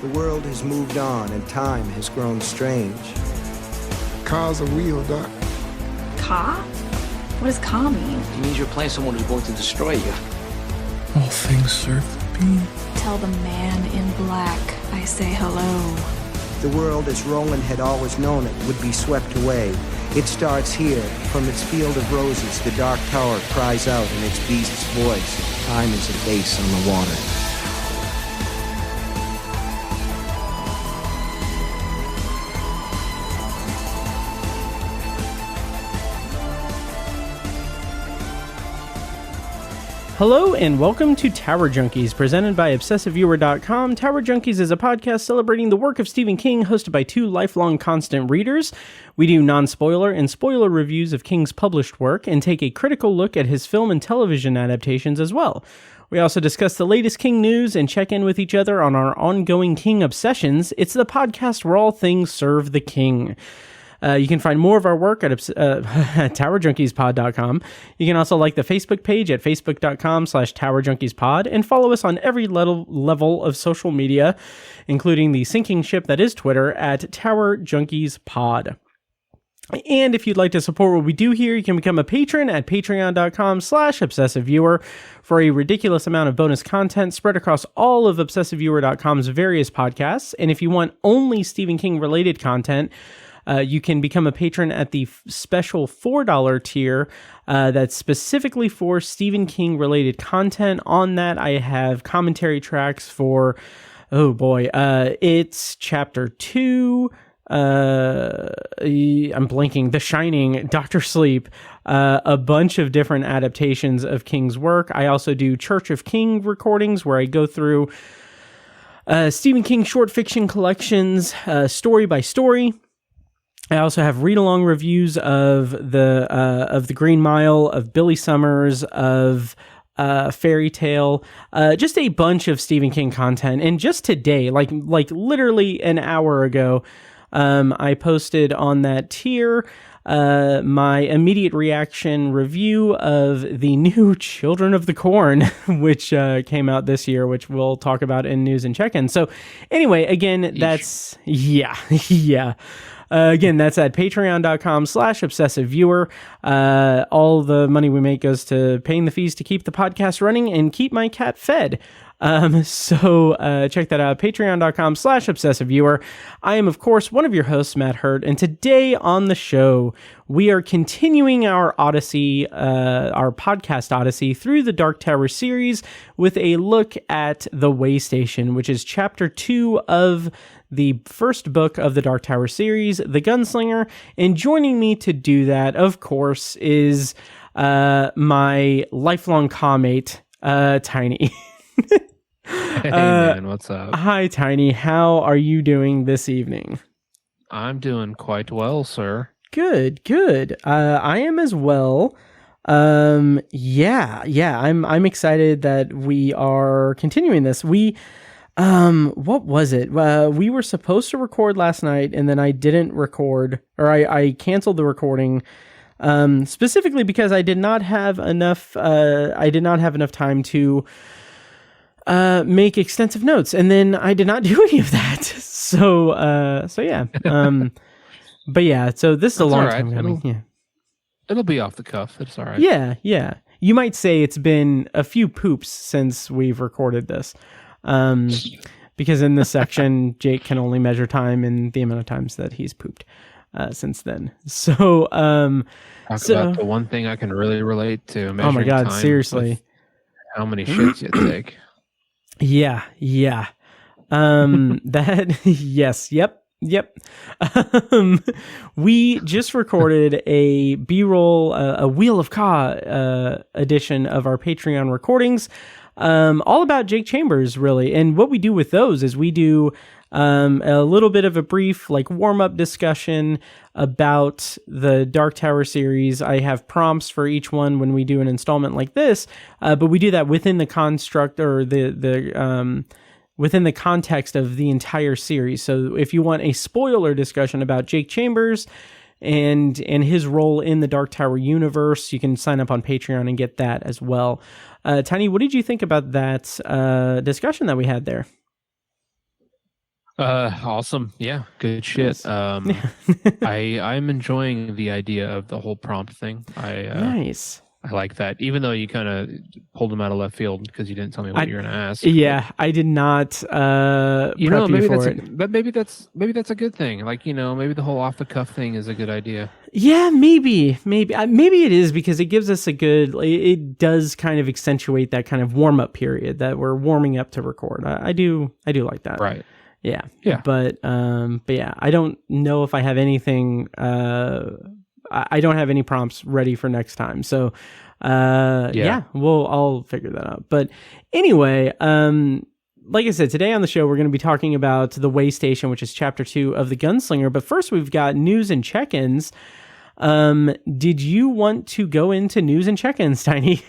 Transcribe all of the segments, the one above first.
The world has moved on and time has grown strange. Cars are real, Doc. Ka? What does Ka mean? It means you're playing someone who's going to destroy you. All things serve the being. Tell the man in black I say hello. The world as Roland had always known it would be swept away. It starts here. From its field of roses, the Dark Tower cries out in its beast's voice. Time is a base on the water. Hello and welcome to Tower Junkies, presented by ObsessiveViewer.com. Tower Junkies is a podcast celebrating the work of Stephen King, hosted by two lifelong constant readers. We do non-spoiler and spoiler reviews of King's published work and take a critical look at his film and television adaptations as well. We also discuss the latest King news and check in with each other on our ongoing King obsessions. It's the podcast where all things serve the King. You can find more of our work at TowerJunkiesPod.com. You can also like the Facebook page at Facebook.com/TowerJunkiesPod and follow us on every level of social media, including the sinking ship that is Twitter at TowerJunkiesPod. And if you'd like to support what we do here, you can become a patron at patreon.com/obsessiveviewer for a ridiculous amount of bonus content spread across all of ObsessiveViewer.com's various podcasts. And if you want only Stephen King related content, you can become a patron at the special $4 tier that's specifically for Stephen King related content. On that, I have commentary tracks for, it's Chapter 2, I'm blanking, The Shining, Dr. Sleep, a bunch of different adaptations of King's work. I also do Church of King recordings where I go through Stephen King short fiction collections, story by story. I also have read-along reviews of the Green Mile, of Billy Summers, of Fairy Tale, just a bunch of Stephen King content. And just today, like literally an hour ago, I posted on that tier my immediate reaction review of the new Children of the Corn, which came out this year, which we'll talk about in news and check-in. So anyway, again, that's, yeah. Again, that's at patreon.com/obsessiveviewer. All the money we make goes to paying the fees to keep the podcast running and keep my cat fed. So check that out, patreon.com/obsessiveviewer. I am, of course, one of your hosts, Matt Hurt, and today on the show, we are continuing our odyssey, our podcast odyssey through the Dark Tower series with a look at The Waystation, which is Chapter 2 of the first book of the Dark Tower series, The Gunslinger. And joining me to do that, of course, is my lifelong Ka-mate, Tiny. Hey man, what's up? Hi, Tiny. How are you doing this evening? I'm doing quite well, sir. Good. I am as well. I'm excited that we are continuing this. What was it? We were supposed to record last night, and then I didn't record, or I canceled the recording, specifically because I did not have enough time to make extensive notes, and then I did not do any of that. So yeah. But yeah, so this is a long time coming. It'll be off the cuff. It's all right. Yeah. You might say it's been a few poops since we've recorded this. Because in this section, Jake can only measure time in the amount of times that he's pooped since then. So, Talk about the one thing I can really relate to. Oh my God, seriously. How many shits you take. Yeah. Yep. We just recorded a B-roll, a Wheel of Ka edition of our Patreon recordings, all about Jake Chambers, really. And what we do with those is we do a little bit of a brief warm-up discussion about the Dark Tower series. I have prompts for each one when we do an installment like this, but we do that within the construct or within the context of the entire series. So if you want a spoiler discussion about Jake Chambers and his role in the Dark Tower universe, you can sign up on Patreon and get that as well. Tiny, what did you think about that discussion that we had there? Awesome. Yeah, good shit. I'm enjoying the idea of the whole prompt thing. Nice. I like that, even though you kind of pulled them out of left field because you didn't tell me what you're going to ask. Yeah, I did not prep you for it. But maybe that's a good thing. Like, maybe the whole off the cuff thing is a good idea. Yeah, maybe it is, because it gives us it does kind of accentuate that kind of warm up period that we're warming up to record. I do like that. Right. Yeah. Yeah. But yeah, I don't know if I have anything. I don't have any prompts ready for next time. So, I'll figure that out. But anyway, like I said, today on the show, we're going to be talking about The Way Station, which is chapter 2 of the Gunslinger. But first, we've got news and check-ins. Did you want to go into news and check-ins, Tiny?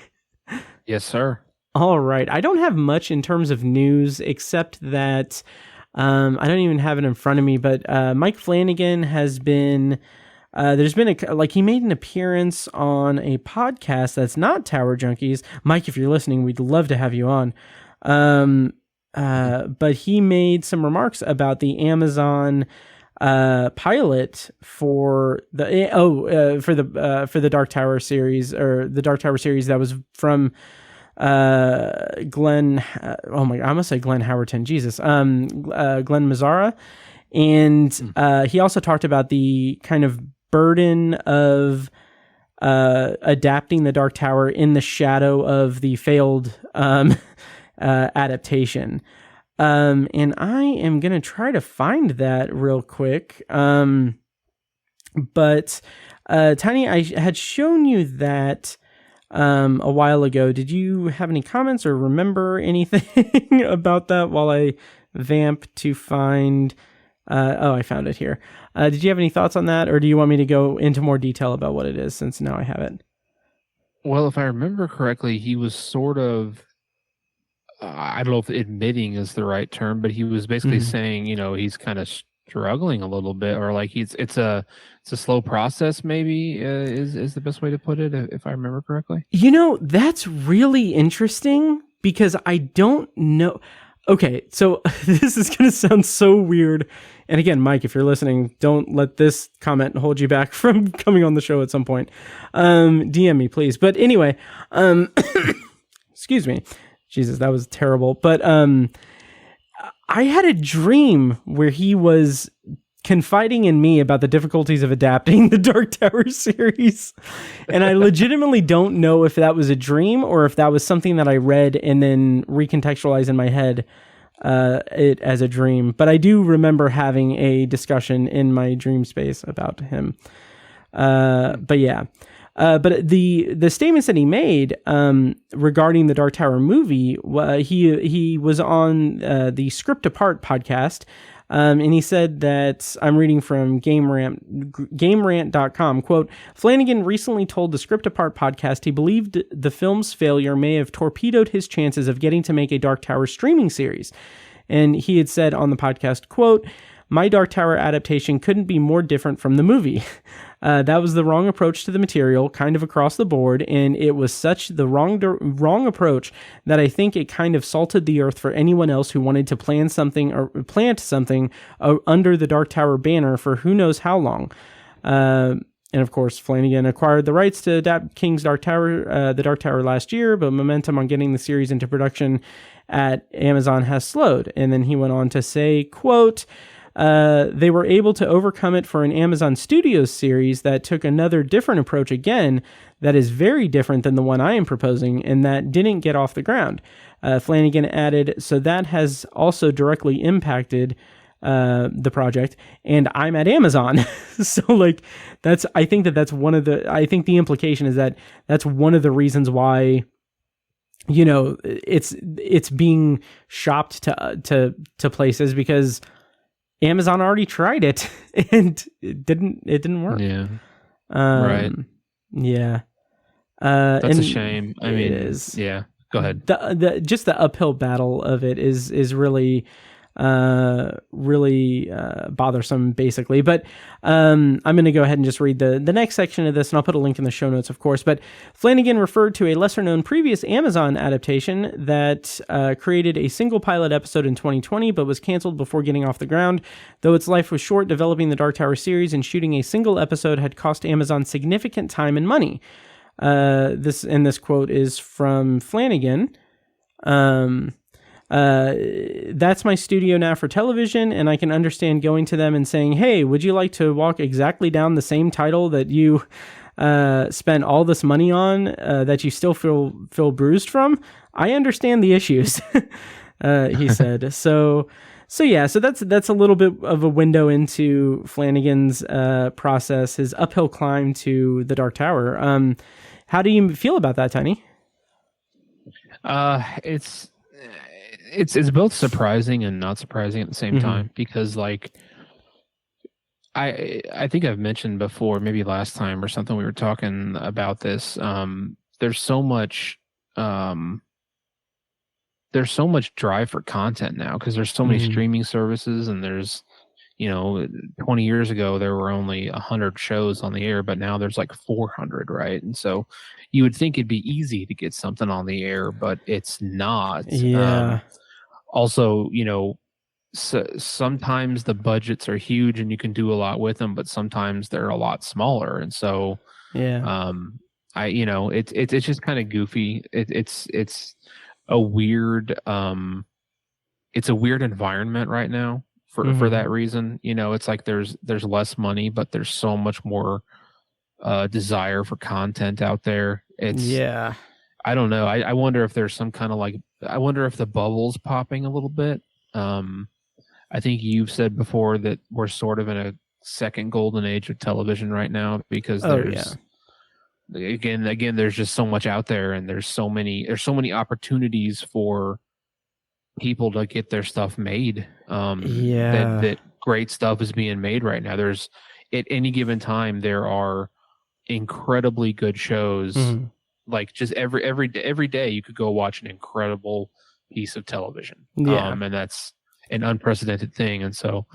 Yes, sir. All right. I don't have much in terms of news, except that I don't even have it in front of me, but Mike Flanagan has been... there's been he made an appearance on a podcast that's not Tower Junkies. Mike, if you're listening, we'd love to have you on. But he made some remarks about the Amazon pilot for the Dark Tower series, or the Dark Tower series that was from Glenn. Oh my God, I almost say Glenn Howerton. Jesus, Glenn Mazzara. And he also talked about the kind of burden of adapting the Dark Tower in the shadow of the failed adaptation. And I am going to try to find that real quick. But Tiny, I had shown you that a while ago. Did you have any comments or remember anything about that while I vamp to find... I found it here. Did you have any thoughts on that, or do you want me to go into more detail about what it is, since now I have it? Well, if I remember correctly, he was sort of, I don't know if admitting is the right term, but he was basically saying, he's kind of struggling a little bit, or like it's a slow process, maybe is the best way to put it, if I remember correctly. That's really interesting, because I don't know. Okay, so this is going to sound so weird. And again, Mike, if you're listening, don't let this comment hold you back from coming on the show at some point. DM me, please. But anyway, excuse me. Jesus, that was terrible. But I had a dream where he was confiding in me about the difficulties of adapting the Dark Tower series. And I legitimately don't know if that was a dream or if that was something that I read and then recontextualized in my head it as a dream. But I do remember having a discussion in my dream space about him. But yeah. But the statements that he made regarding the Dark Tower movie, he was on the Script Apart podcast. And he said that, I'm reading from GameRant.com, quote, Flanagan recently told the Script Apart podcast he believed the film's failure may have torpedoed his chances of getting to make a Dark Tower streaming series. And he had said on the podcast, quote, my Dark Tower adaptation couldn't be more different from the movie. That was the wrong approach to the material, kind of across the board, and it was such the wrong approach that I think it kind of salted the earth for anyone else who wanted to plant something under the Dark Tower banner for who knows how long. And of course, Flanagan acquired the rights to adapt King's Dark Tower, the Dark Tower last year, but momentum on getting the series into production at Amazon has slowed. And then he went on to say, quote, they were able to overcome it for an Amazon Studios series that took another different approach again that is very different than the one I am proposing, and that didn't get off the ground. Flanagan added, so that has also directly impacted the project, and I'm at Amazon. So I think the implication is that that's one of the reasons why it's being shopped to places, because Amazon already tried it and it didn't work. Yeah. Right. Yeah. That's a shame. It is. Yeah. Go ahead. Just the uphill battle of it is really really bothersome, basically. But I'm going to go ahead and just read the next section of this, and I'll put a link in the show notes, of course. But Flanagan referred to a lesser-known previous Amazon adaptation that created a single pilot episode in 2020, but was canceled before getting off the ground. Though its life was short, developing the Dark Tower series and shooting a single episode had cost Amazon significant time and money. This quote is from Flanagan. That's my studio now for television, and I can understand going to them and saying, hey, would you like to walk exactly down the same title that you spent all this money on that you still feel bruised from? I understand the issues, he said. So that's a little bit of a window into Flanagan's process, his uphill climb to the Dark Tower. How do you feel about that, Tiny? It's both surprising and not surprising at the same time, because like I think I've mentioned before, maybe last time or something, we were talking about this. There's so much drive for content now because there's so many streaming services, and there's 20 years ago there were only 100 shows on the air, but now there's like 400, right? And so you would think it'd be easy to get something on the air, but it's not. Yeah. Also, sometimes the budgets are huge and you can do a lot with them, but sometimes they're a lot smaller. And so, it's just kind of goofy. It's a weird, it's a weird environment right now for that reason. It's like there's less money, but there's so much more desire for content out there. I don't know. I wonder if there's some kind of I wonder if the bubble's popping a little bit. I think you've said before that we're sort of in a second golden age of television right now, because again, there's just so much out there, and there's so many opportunities for people to get their stuff made. That great stuff is being made right now. There's, at any given time, there are incredibly good shows. Like just every day you could go watch an incredible piece of television. And that's an unprecedented thing. And so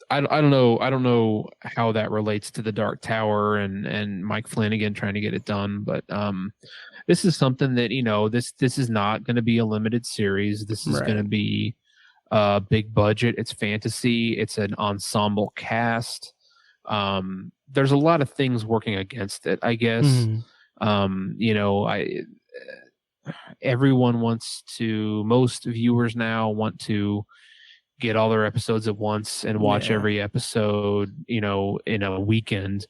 I don't know how that relates to the Dark Tower and Mike Flanagan trying to get it done, but this is something that this is not going to be a limited series. This is going to be a big budget. It's fantasy. It's an ensemble cast. There's a lot of things working against it, I guess. Everyone wants to, most viewers now want to get all their episodes at once and watch every episode, in a weekend,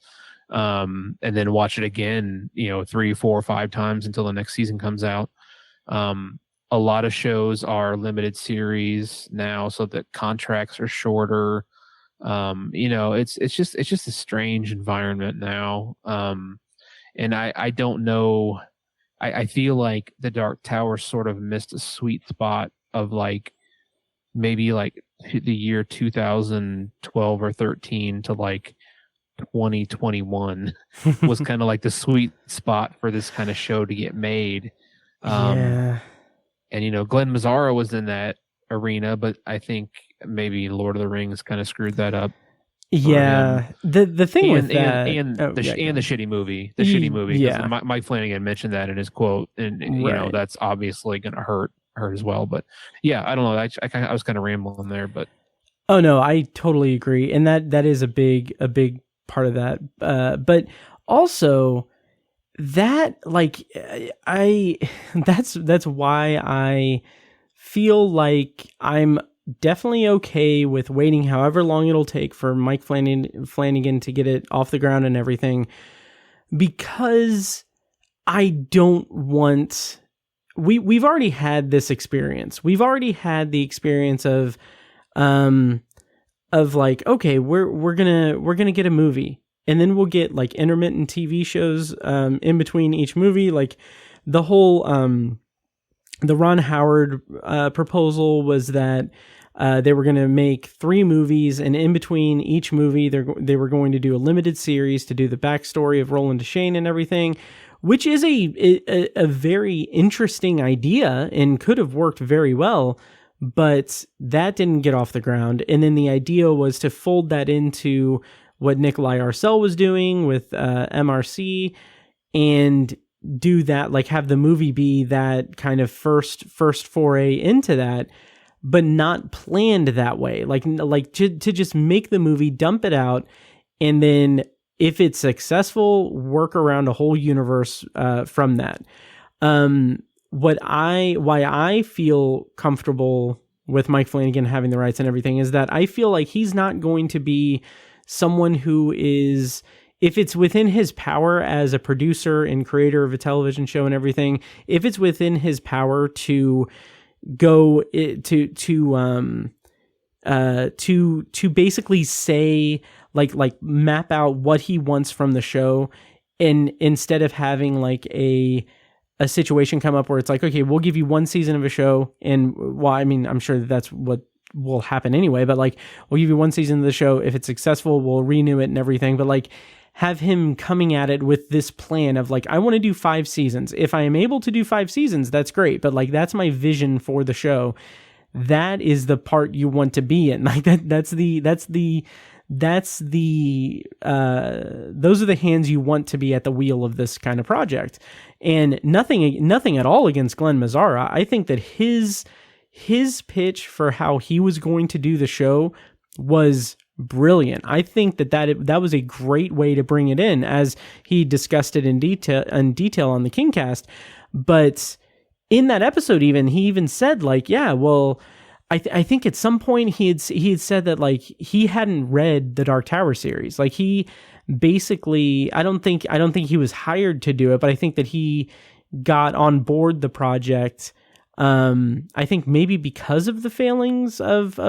and then watch it again, 3, 4, 5 times until the next season comes out. A lot of shows are limited series now, so that contracts are shorter. It's just a strange environment now. And I don't know. I feel like the Dark Tower sort of missed a sweet spot of maybe the year 2012 or 13 to 2021 was kind of like the sweet spot for this kind of show to get made. And Glenn Mazzara was in that arena, but I think maybe Lord of the Rings kind of screwed that up. The thing with that, the shitty movie, because Mike Flanagan mentioned that in his quote, and that's obviously going to hurt as well. But I don't know. I was kind of rambling there, but oh no, I totally agree, and that is a big part of that. But also that that's why I feel like I'm definitely okay with waiting however long it'll take for Mike Flanagan to get it off the ground and everything, because I don't want, we've already had this experience. We've already had the experience of okay, we're gonna get a movie, and then we'll get intermittent TV shows in between each movie. The whole the Ron Howard proposal was that they were going to make 3 movies, and in between each movie, they were going to do a limited series to do the backstory of Roland Deschain and everything, which is a very interesting idea and could have worked very well. but that didn't get off the ground. And then the idea was to fold that into what Nikolai Arcel was doing with MRC and do that, like have the movie be that kind of first foray into that, but not planned that way. Like to just make the movie, dump it out, and then if it's successful, work around a whole universe from that. Why I feel comfortable with Mike Flanagan having the rights and everything is that I feel like he's not going to be someone who is, if it's within his power as a producer and creator of a television show and everything, if it's within his power to go to basically say, like map out what he wants from the show, and instead of having like a situation come up where it's like, okay, we'll give you one season of a show, and well, I mean, I'm sure that's what will happen anyway, but like, we'll give you one season of the show. If it's successful, we'll renew it and everything. But like, have him coming at it with this plan of like, I want to do 5 seasons. If I am able to do 5 seasons, that's great. But like, that's my vision for the show. That is the part you want to be in. Like those are the hands you want to be at the wheel of this kind of project. And nothing at all against Glenn Mazzara. I think that his pitch for how he was going to do the show was brilliant. I think that was a great way to bring it in, as he discussed it in detail on the Kingcast. But in that episode, he even said like, yeah, well, I think at some point he had said that like he hadn't read the Dark Tower series. Like he basically, I don't think he was hired to do it, but I think that he got on board the project. I think maybe because of the failings of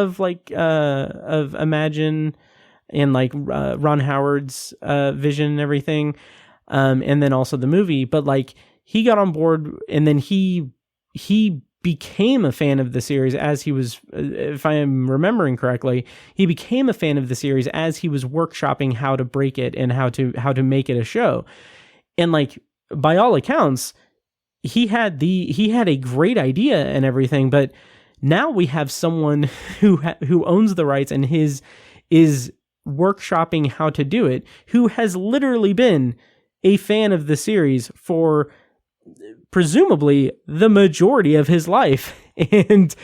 Imagine and like Ron Howard's vision and everything, and then also the movie. But like he got on board, and then he became a fan of the series as he was, if I am remembering correctly, he became a fan of the series as he was workshopping how to break it and how to make it a show. And like, by all accounts, he had a great idea and everything, but now we have someone who owns the rights and is workshopping how to do it, who has literally been a fan of the series for presumably the majority of his life. And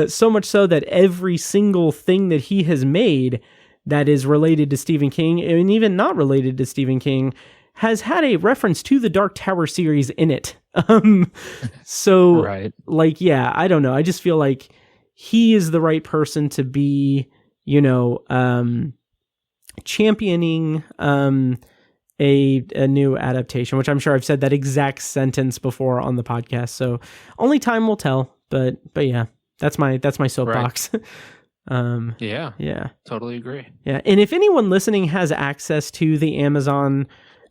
so much so that every single thing that he has made that is related to Stephen King, and even not related to Stephen King, has had a reference to the Dark Tower series in it. So right. Like, yeah, I don't know. I just feel like he is the right person to be, championing a new adaptation, which I'm sure I've said that exact sentence before on the podcast. So only time will tell, but yeah, that's my soapbox. Right. Yeah, totally agree. Yeah. And if anyone listening has access to the Amazon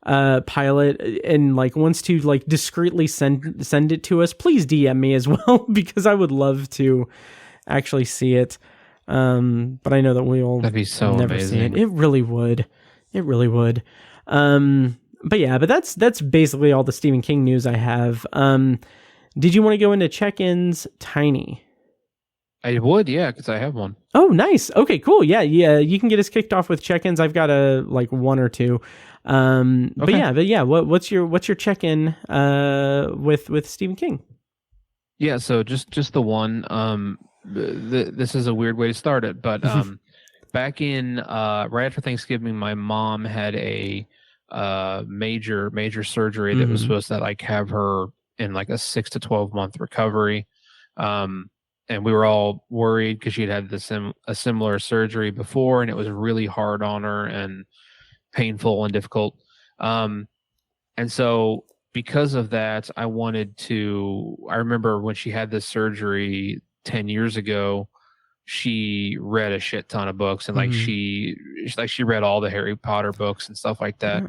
pilot and like wants to like discreetly send it to us, please DM me as well, because I would love to actually see it. But I know that we'll never see it. It really would. But yeah, but that's basically all the Stephen King news I have. Did you want to go into check-ins, Tiny? I would, yeah, because I have one. Oh, nice. Okay, cool. Yeah. You can get us kicked off with check-ins. I've got one or two. Okay. But yeah. What's your check-in with Stephen King? Yeah. So just the one. This is a weird way to start it, but back in right after Thanksgiving, my mom had a major surgery that was supposed to like have her in like a 6 to 12 month recovery. And we were all worried because she'd had a similar surgery before, and it was really hard on her and painful and difficult. And so because of that, I remember when she had this surgery 10 years ago, she read a shit ton of books, and she read all the Harry Potter books and stuff like that.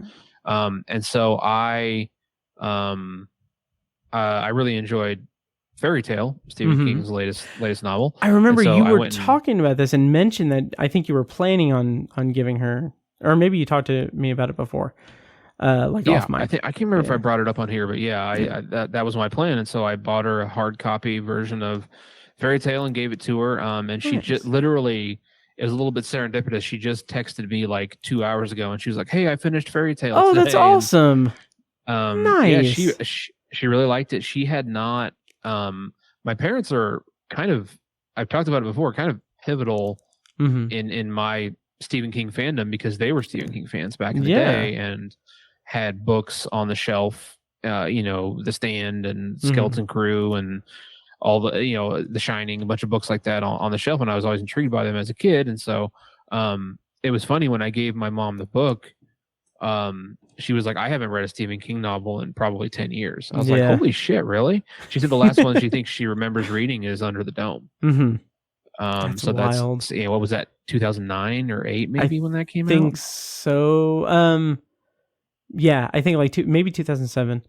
And so I really enjoyed Fairy Tale, Stephen King's latest novel. I remember you were talking about this and mentioned that I think you were planning on giving her, or maybe you talked to me about it before. Off mic. I can't remember if I brought it up on here, but that was my plan. And so I bought her a hard copy version of Fairy Tale and gave it to her. And she just literally, it was a little bit serendipitous. She just texted me like 2 hours ago, and she was like, "Hey, I finished Fairy Tale." Oh, today. that's awesome. Nice. Yeah, she really liked it. She had not. My parents are kind of, I've talked about it before, kind of pivotal in my Stephen King fandom, because they were Stephen King fans back in the day and had books on the shelf. The Stand and Skeleton Crew and all the, The Shining, a bunch of books like that on the shelf, and I was always intrigued by them as a kid. And so it was funny when I gave my mom the book. She was like, "I haven't read a Stephen King novel in probably 10 years." I was like, "Holy shit, really?" She said the last one she thinks she remembers reading is Under the Dome. That's so wild. That's what was that, 2009 or 8 maybe when that came out? I think so. Yeah, I think like maybe 2007.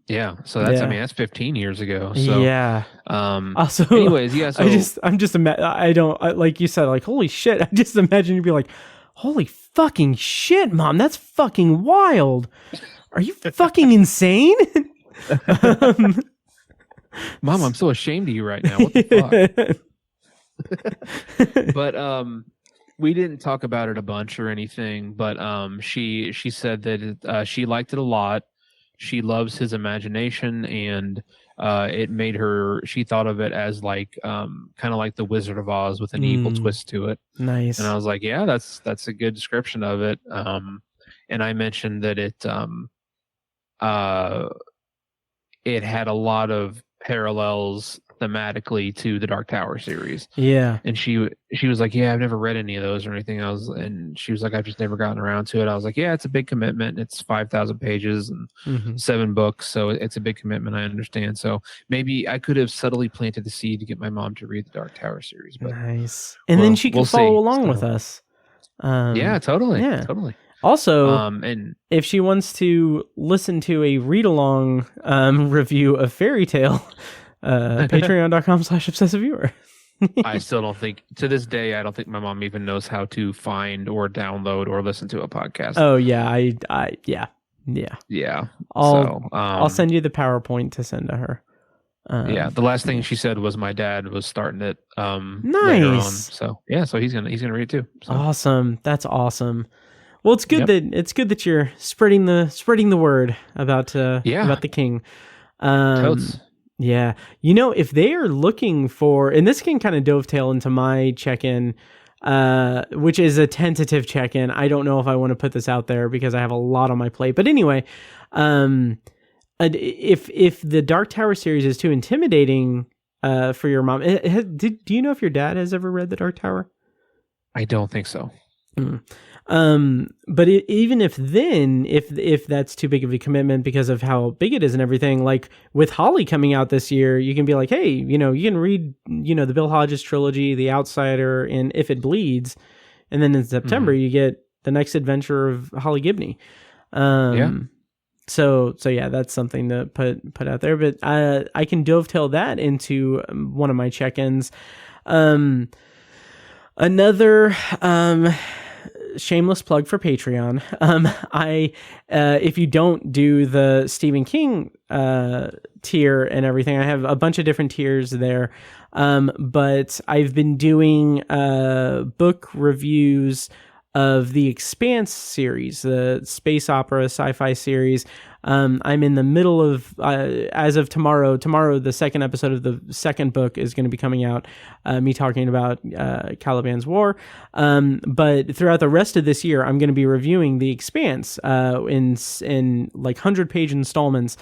Yeah, so that's I mean, that's 15 years ago. So yeah. Also, anyways, yeah. So like you said, like, holy shit. I just imagine you'd be like, "Holy fucking shit, Mom, that's fucking wild. Are you fucking insane?" Mom, I'm so ashamed of you right now. What the fuck? But we didn't talk about it a bunch or anything, but she said that she liked it a lot. She loves his imagination, and it made her, she thought of it as like kind of like the Wizard of Oz with an evil twist to it. Nice. And I was like, yeah, that's a good description of it. And I mentioned that it had a lot of parallels thematically to the Dark Tower series. Yeah. And she was like, "Yeah, I've never read any of those or anything." And she was like, "I've just never gotten around to it." I was like, "Yeah, it's a big commitment. It's 5,000 pages and 7 books, so it's a big commitment. I understand." So maybe I could have subtly planted the seed to get my mom to read the Dark Tower series. But nice. And then she can follow along with us. Yeah, totally. Yeah. Totally. Also, and if she wants to listen to a read-along review of Fairy Tale, patreon.com/obsessiveviewer. I still don't think, to this day, I don't think my mom even knows how to find or download or listen to a podcast. Oh yeah, Yeah. I'll send you the PowerPoint to send to her. Yeah, the last thing she said was my dad was starting it nice. Later on. So yeah, so he's gonna read it too. So. Awesome. That's awesome. Well, it's good that you're spreading the word about the King. Totes. Yeah. If they are looking for, and this can kind of dovetail into my check-in, which is a tentative check-in. I don't know if I want to put this out there because I have a lot on my plate. But anyway, if the Dark Tower series is too intimidating for your mom, do you know if your dad has ever read the Dark Tower? I don't think so. But even if that's too big of a commitment because of how big it is and everything, like with Holly coming out this year, you can be like, hey, you can read, the Bill Hodges trilogy, The Outsider, and If It Bleeds. And then in September, you get the next adventure of Holly Gibney. So yeah, that's something to put out there, but I can dovetail that into one of my check-ins. Another, shameless plug for Patreon. If you don't do the Stephen King tier and everything, I have a bunch of different tiers there. But I've been doing book reviews of the Expanse series, the space opera sci-fi series. I'm in the middle of, as of tomorrow, the second episode of the second book is going to be coming out, me talking about Caliban's War. But throughout the rest of this year, I'm going to be reviewing The Expanse in like 100-page installments.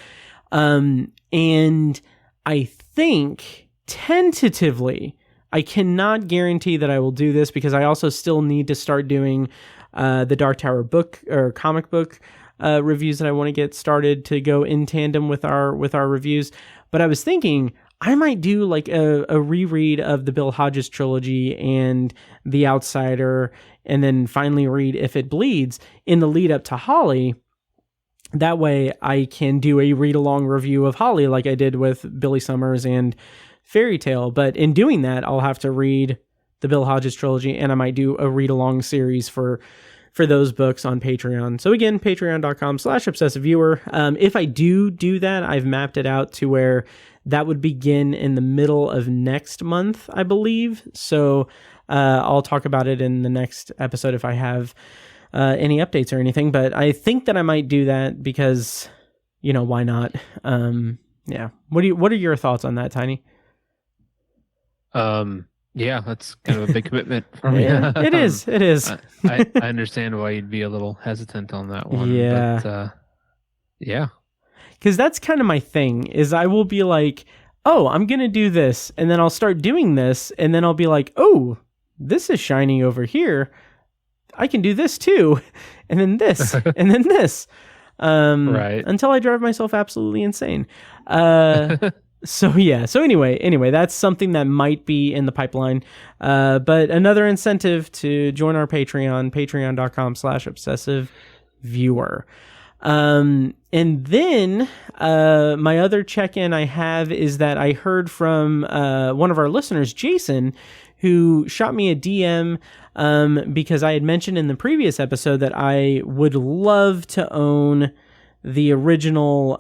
And I think, tentatively, I cannot guarantee that I will do this because I also still need to start doing the Dark Tower book or comic book reviews that I want to get started to go in tandem with our reviews. But I was thinking I might do like a reread of the Bill Hodges trilogy and The Outsider, and then finally read If It Bleeds in the lead up to Holly. That way I can do a read-along review of Holly like I did with Billy Summers and Fairy Tale. But in doing that, I'll have to read the Bill Hodges trilogy, and I might do a read-along series for those books on Patreon. So again, patreon.com/obsessiveviewer. If I do that, I've mapped it out to where That would begin in the middle of next month, I believe. So I'll talk about it in the next episode if I have any updates or anything. But I think that I might do that because, why not? Yeah. What are your thoughts on that, Tiny? Yeah, that's kind of a big commitment for me. Yeah, it is. It is. I understand why you'd be a little hesitant on that one. Yeah. But, yeah. Because that's kind of my thing, is I will be like, oh, I'm going to do this. And then I'll start doing this. And then I'll be like, oh, this is shiny over here. I can do this too. And then this. And then this. Right. Until I drive myself absolutely insane. So anyway, that's something that might be in the pipeline. But another incentive to join our Patreon, patreon.com/obsessiveviewer. And then my other check-in I have is that I heard from one of our listeners, Jason, who shot me a DM because I had mentioned in the previous episode that I would love to own the original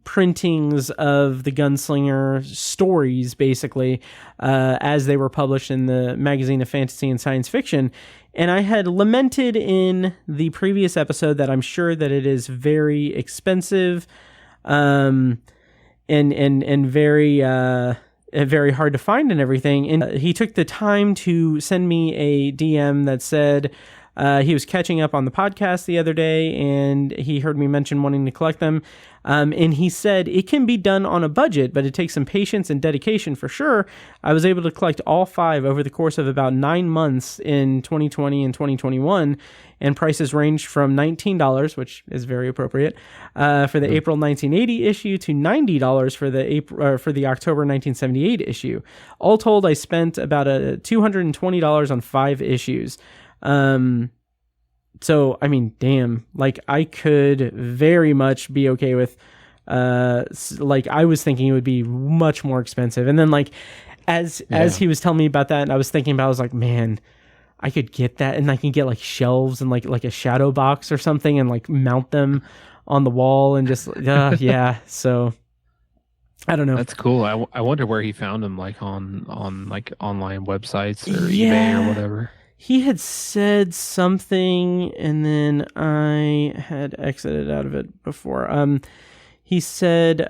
printings of the Gunslinger stories, basically, as they were published in the Magazine of Fantasy and Science Fiction. And I had lamented in the previous episode that I'm sure that it is very expensive, and very very hard to find and everything. And he took the time to send me a DM that said he was catching up on the podcast the other day, and he heard me mention wanting to collect them. And he said it can be done on a budget, but it takes some patience and dedication for sure. I was able to collect all 5 over the course of about 9 months in 2020 and 2021, and prices ranged from $19, which is very appropriate, for the April 1980 issue to $90 for the October 1978 issue. All told, I spent about $220 on 5 issues. So, I mean, damn, like I could very much be okay with, like I was thinking it would be much more expensive. And then like, as he was telling me about that, and I was thinking about, I was like, man, I could get that, and I can get like shelves and like a shadow box or something and like mount them on the wall and just, yeah. So I don't know. That's cool. I wonder where he found them, like on like online websites or eBay or whatever. He had said something, and then I had exited out of it before. He said,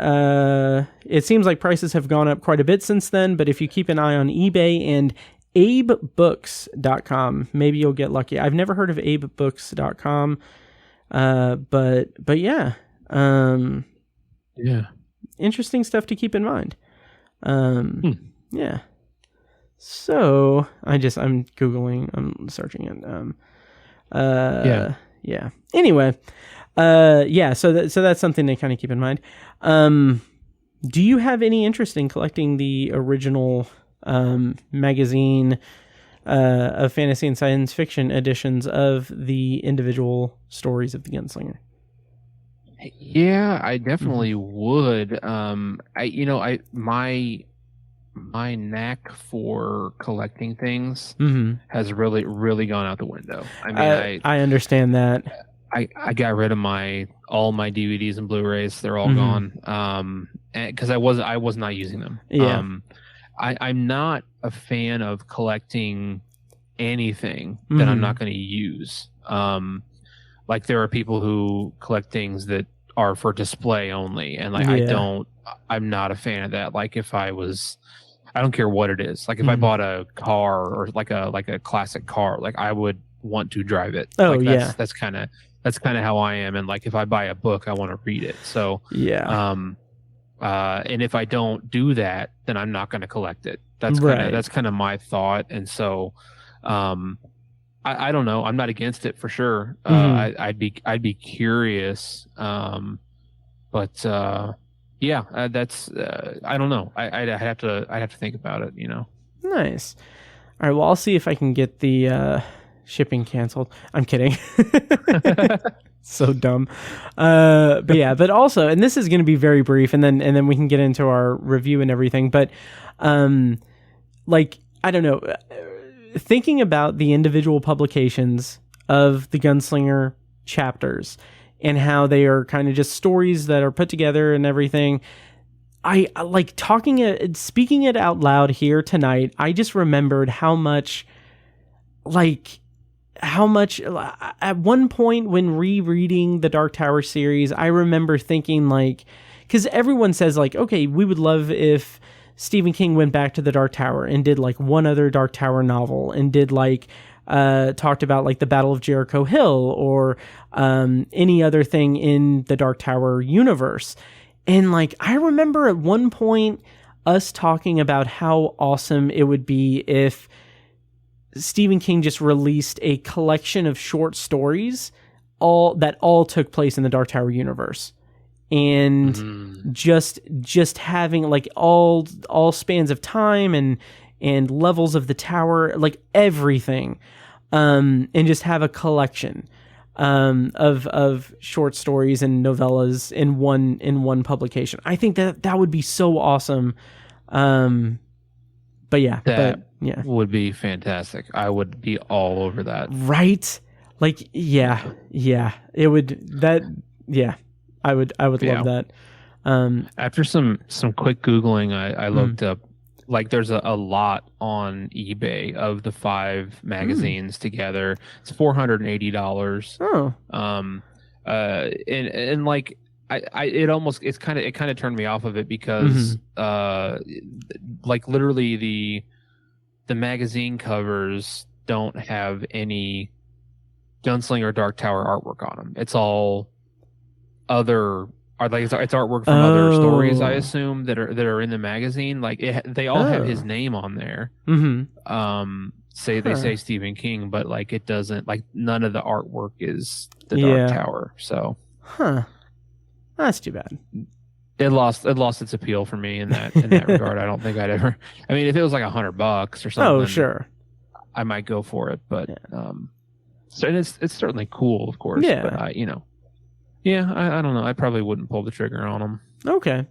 it seems like prices have gone up quite a bit since then, but if you keep an eye on eBay and abebooks.com, maybe you'll get lucky. I've never heard of abebooks.com, but yeah. Yeah. Interesting stuff to keep in mind. Yeah. So I'm Googling, I'm searching it. Yeah. Anyway, so that's something to kind of keep in mind. Do you have any interest in collecting the original magazine of fantasy and science fiction editions of the individual stories of the Gunslinger? Yeah, I definitely would. My knack for collecting things has really, really gone out the window. I mean, I understand that. I got rid of all my DVDs and Blu-rays. They're all gone. Because I was not using them. Yeah. I'm not a fan of collecting anything that I'm not going to use. Like there are people who collect things that are for display only, and like I'm not a fan of that. Like I don't care what it is. Like if I bought a car or like a classic car, like I would want to drive it. Oh, like that's kind of how I am. And like if I buy a book, I want to read it. So and if I don't do that, then I'm not going to collect it. That's kind of my thought. And so I don't know. I'm not against it for sure. I'd be curious. But that's I don't know. I'd have to think about it. Nice. All right. Well, I'll see if I can get the shipping canceled. I'm kidding. So dumb. But also, and this is going to be very brief, and then we can get into our review and everything. But like I don't know. Thinking about the individual publications of the Gunslinger chapters and how they are kind of just stories that are put together and everything, I like speaking it out loud here tonight. I just remembered how much at one point when rereading the Dark Tower series, I remember thinking like, because everyone says like, okay, we would love if Stephen King went back to the Dark Tower and did like one other Dark Tower novel and did like talked about like the Battle of Jericho Hill or any other thing in the Dark Tower universe. And like I remember at one point us talking about how awesome it would be if Stephen King just released a collection of short stories that all took place in the Dark Tower universe. And just having like all spans of time and levels of the tower, like everything, and just have a collection of short stories and novellas in one publication. I think that would be so awesome. But yeah, that would be fantastic. I would be all over that. Right? Like yeah, it would. I would love that. After some quick Googling, I looked up, like there's a lot on eBay of the 5 magazines together. It's $480. Oh. And like it kind of turned me off of it because like literally the magazine covers don't have any Gunslinger Dark Tower artwork on them. It's all other, it's artwork from other stories, I assume, that are in the magazine. Like they all have his name on there. They say Stephen King, but like it doesn't, like none of the artwork is the Dark Tower. So, that's too bad. It lost its appeal for me in that regard. I don't think I'd ever. I mean, if it was like $100 or something, oh sure, I might go for it. But so it's certainly cool, of course. Yeah, but I don't know. I probably wouldn't pull the trigger on them. Okay,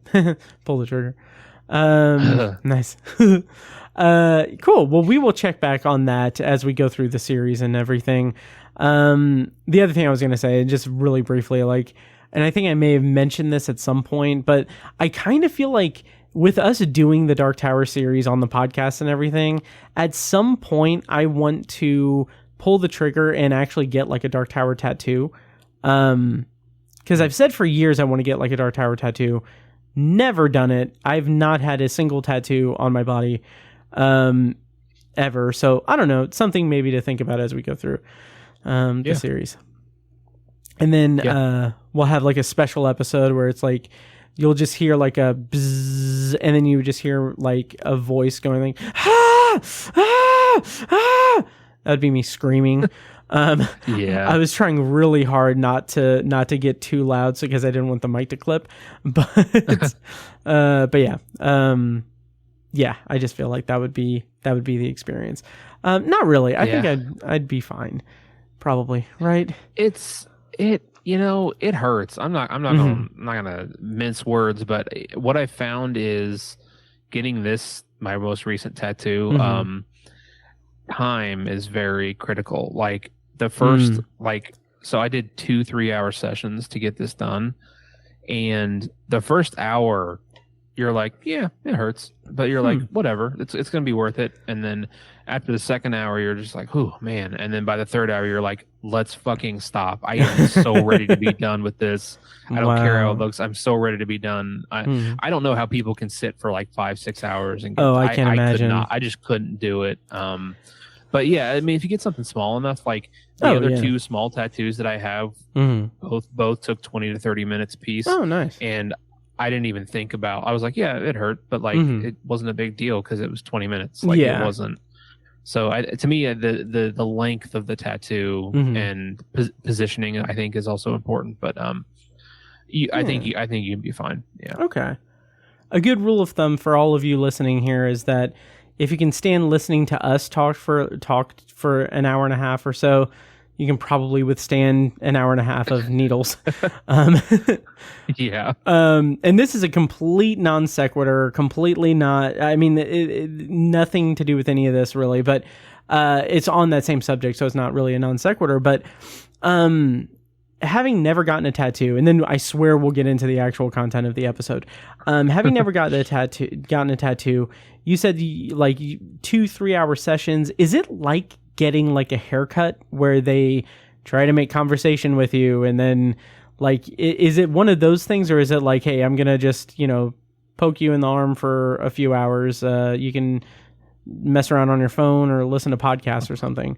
pull the trigger. Nice. Cool. Well, we will check back on that as we go through the series and everything. The other thing I was going to say, just really briefly, like. And I think I may have mentioned this at some point, but I kind of feel like with us doing the Dark Tower series on the podcast and everything, at some point I want to pull the trigger and actually get like a Dark Tower tattoo. Because I've said for years I want to get like a Dark Tower tattoo. Never done it. I've not had a single tattoo on my body ever. So I don't know. It's something maybe to think about as we go through the series. And then we'll have like a special episode where it's like you'll just hear like a bzzz, and then you just hear like a voice going like ah, ah, ah. That'd be me screaming. I was trying really hard not to get too loud, so because I didn't want the mic to clip. But I just feel like that would be the experience. Not really. I think I'd be fine. Probably, right? It hurts. I'm not gonna mince words, but what I found is getting my most recent tattoo, time is very critical. Like the first, so I did 2 3-hour sessions to get this done. And the first hour, you're like, yeah, it hurts, but you're like, whatever, it's going to be worth it. And then after the second hour, you're just like, oh man. And then by the third hour, you're like, let's fucking stop. I am so ready to be done with this. I don't care how it looks. I'm so ready to be done. I don't know how people can sit for like 5-6 hours. And I can't imagine. I just couldn't do it. But yeah, I mean, if you get something small enough, like the other 2 small tattoos that I have, both took 20 to 30 minutes a piece. Oh, nice. And I didn't even think about, I was like, yeah, it hurt, but like it wasn't a big deal because it was 20 minutes. Like it wasn't. So to me, the length of the tattoo and positioning, I think, is also important. But I think you'd be fine. Yeah. Okay. A good rule of thumb for all of you listening here is that if you can stand listening to us talk for an hour and a half or so, you can probably withstand an hour and a half of needles. Yeah. And this is a complete non sequitur, completely not, I mean, nothing to do with any of this really, but it's on that same subject. So it's not really a non sequitur, but having never gotten a tattoo, and then I swear we'll get into the actual content of the episode. Having never gotten a tattoo, you said 2-3 hour sessions. Is it like getting like a haircut where they try to make conversation with you, and then like, is it one of those things, or is it like, hey, I'm gonna just, poke you in the arm for a few hours. You can mess around on your phone or listen to podcasts or something.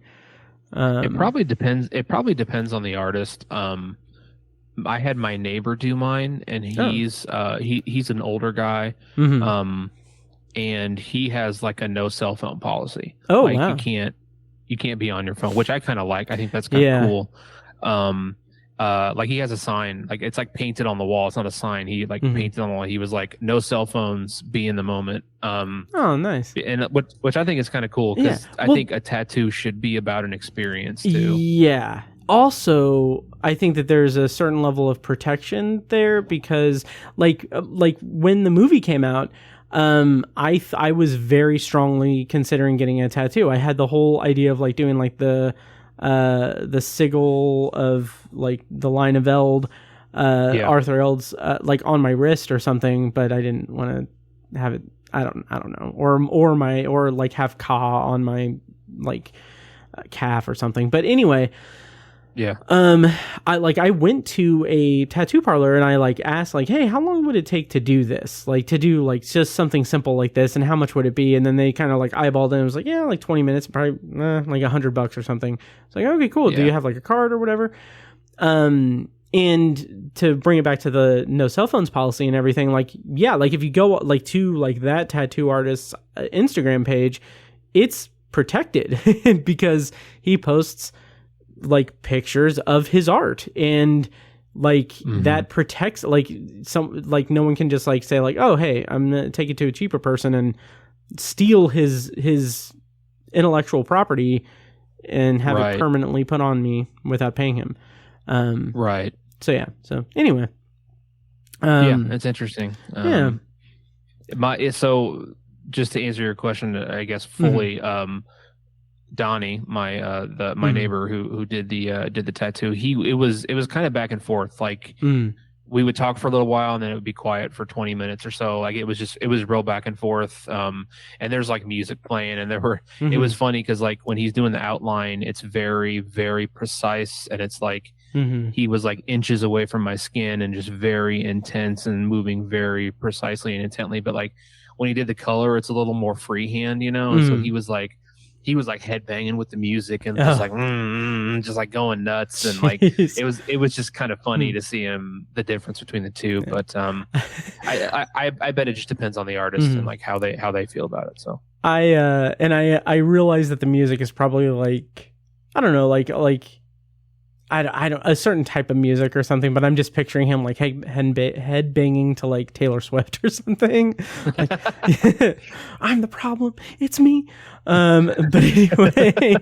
It probably depends. It probably depends on the artist. I had my neighbor do mine, and he's an older guy. Mm-hmm. And he has like a no cell phone policy. Oh, like, wow. You can't be on your phone, which I kind of like. I think that's kind of cool. Like he has a sign, like it's like painted on the wall. It's not a sign. He like painted on the wall. He was like, no cell phones, be in the moment. Oh, nice. And which I think is kind of cool, because I think a tattoo should be about an experience too. Yeah. Also, I think that there's a certain level of protection there, because like when the movie came out, I was very strongly considering getting a tattoo. I had the whole idea of like doing like the sigil of like the line of Eld, Arthur Eld's like on my wrist or something, but I didn't want to have it. I don't know, or like have Ka on my like calf or something. But anyway. Yeah. I went to a tattoo parlor, and I like asked like, hey, how long would it take to do this? Like to do like just something simple like this, and how much would it be? And then they kind of like eyeballed it and was like, yeah, like 20 minutes, probably like $100 or something. It's like, okay, cool. Yeah. Do you have like a card or whatever? And to bring it back to the no cell phones policy and everything, like, yeah, like if you go like to like that tattoo artist's Instagram page, it's protected because he posts like pictures of his art, and like that protects like some, like no one can just like say like, oh, hey, I'm gonna take it to a cheaper person and steal his intellectual property and have it permanently put on me without paying him. Right. So yeah. So anyway. It's interesting. So just to answer your question, I guess fully, Donnie, my neighbor who did the tattoo, it was kind of back and forth. Like we would talk for a little while, and then it would be quiet for 20 minutes or so. Like it was real back and forth. And there's like music playing, and it was funny because like when he's doing the outline, it's very, very precise, and it's like he was like inches away from my skin and just very intense and moving very precisely and intently. But like when he did the color, it's a little more freehand, and so he was like headbanging with the music and just like just like going nuts, and like it was just kind of funny to see the difference between the two. But I bet it just depends on the artist and like how they feel about it. So I realize that the music is probably like, I don't know, like I don't, a certain type of music or something, but I'm just picturing him like head banging to like Taylor Swift or something. Like, I'm the problem. It's me. But anyway,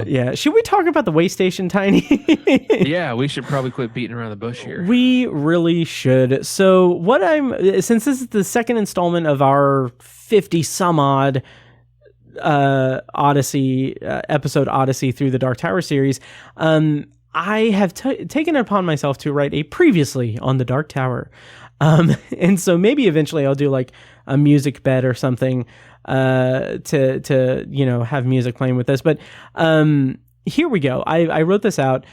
yeah. Should we talk about the way station, Tiny? Yeah, we should probably quit beating around the bush here. We really should. So since this is the second installment of our 50 some odd episode Odyssey through the Dark Tower series, I have taken it upon myself to write a previously on the Dark Tower, and so maybe eventually I'll do like a music bed or something to have music playing with this, but here we go. I wrote this out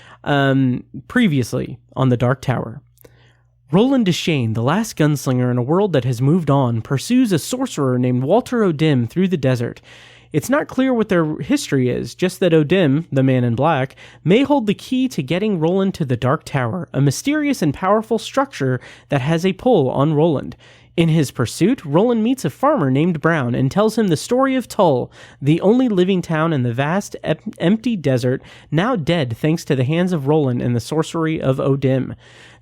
previously on the Dark Tower. Roland Deschain, the last gunslinger in a world that has moved on, pursues a sorcerer named Walter O'Dim through the desert. It's not clear what their history is, just that O'Dim, the man in black, may hold the key to getting Roland to the Dark Tower, a mysterious and powerful structure that has a pull on Roland. In his pursuit, Roland meets a farmer named Brown and tells him the story of Tull, the only living town in the vast, empty desert, now dead thanks to the hands of Roland and the sorcery of O'Dim.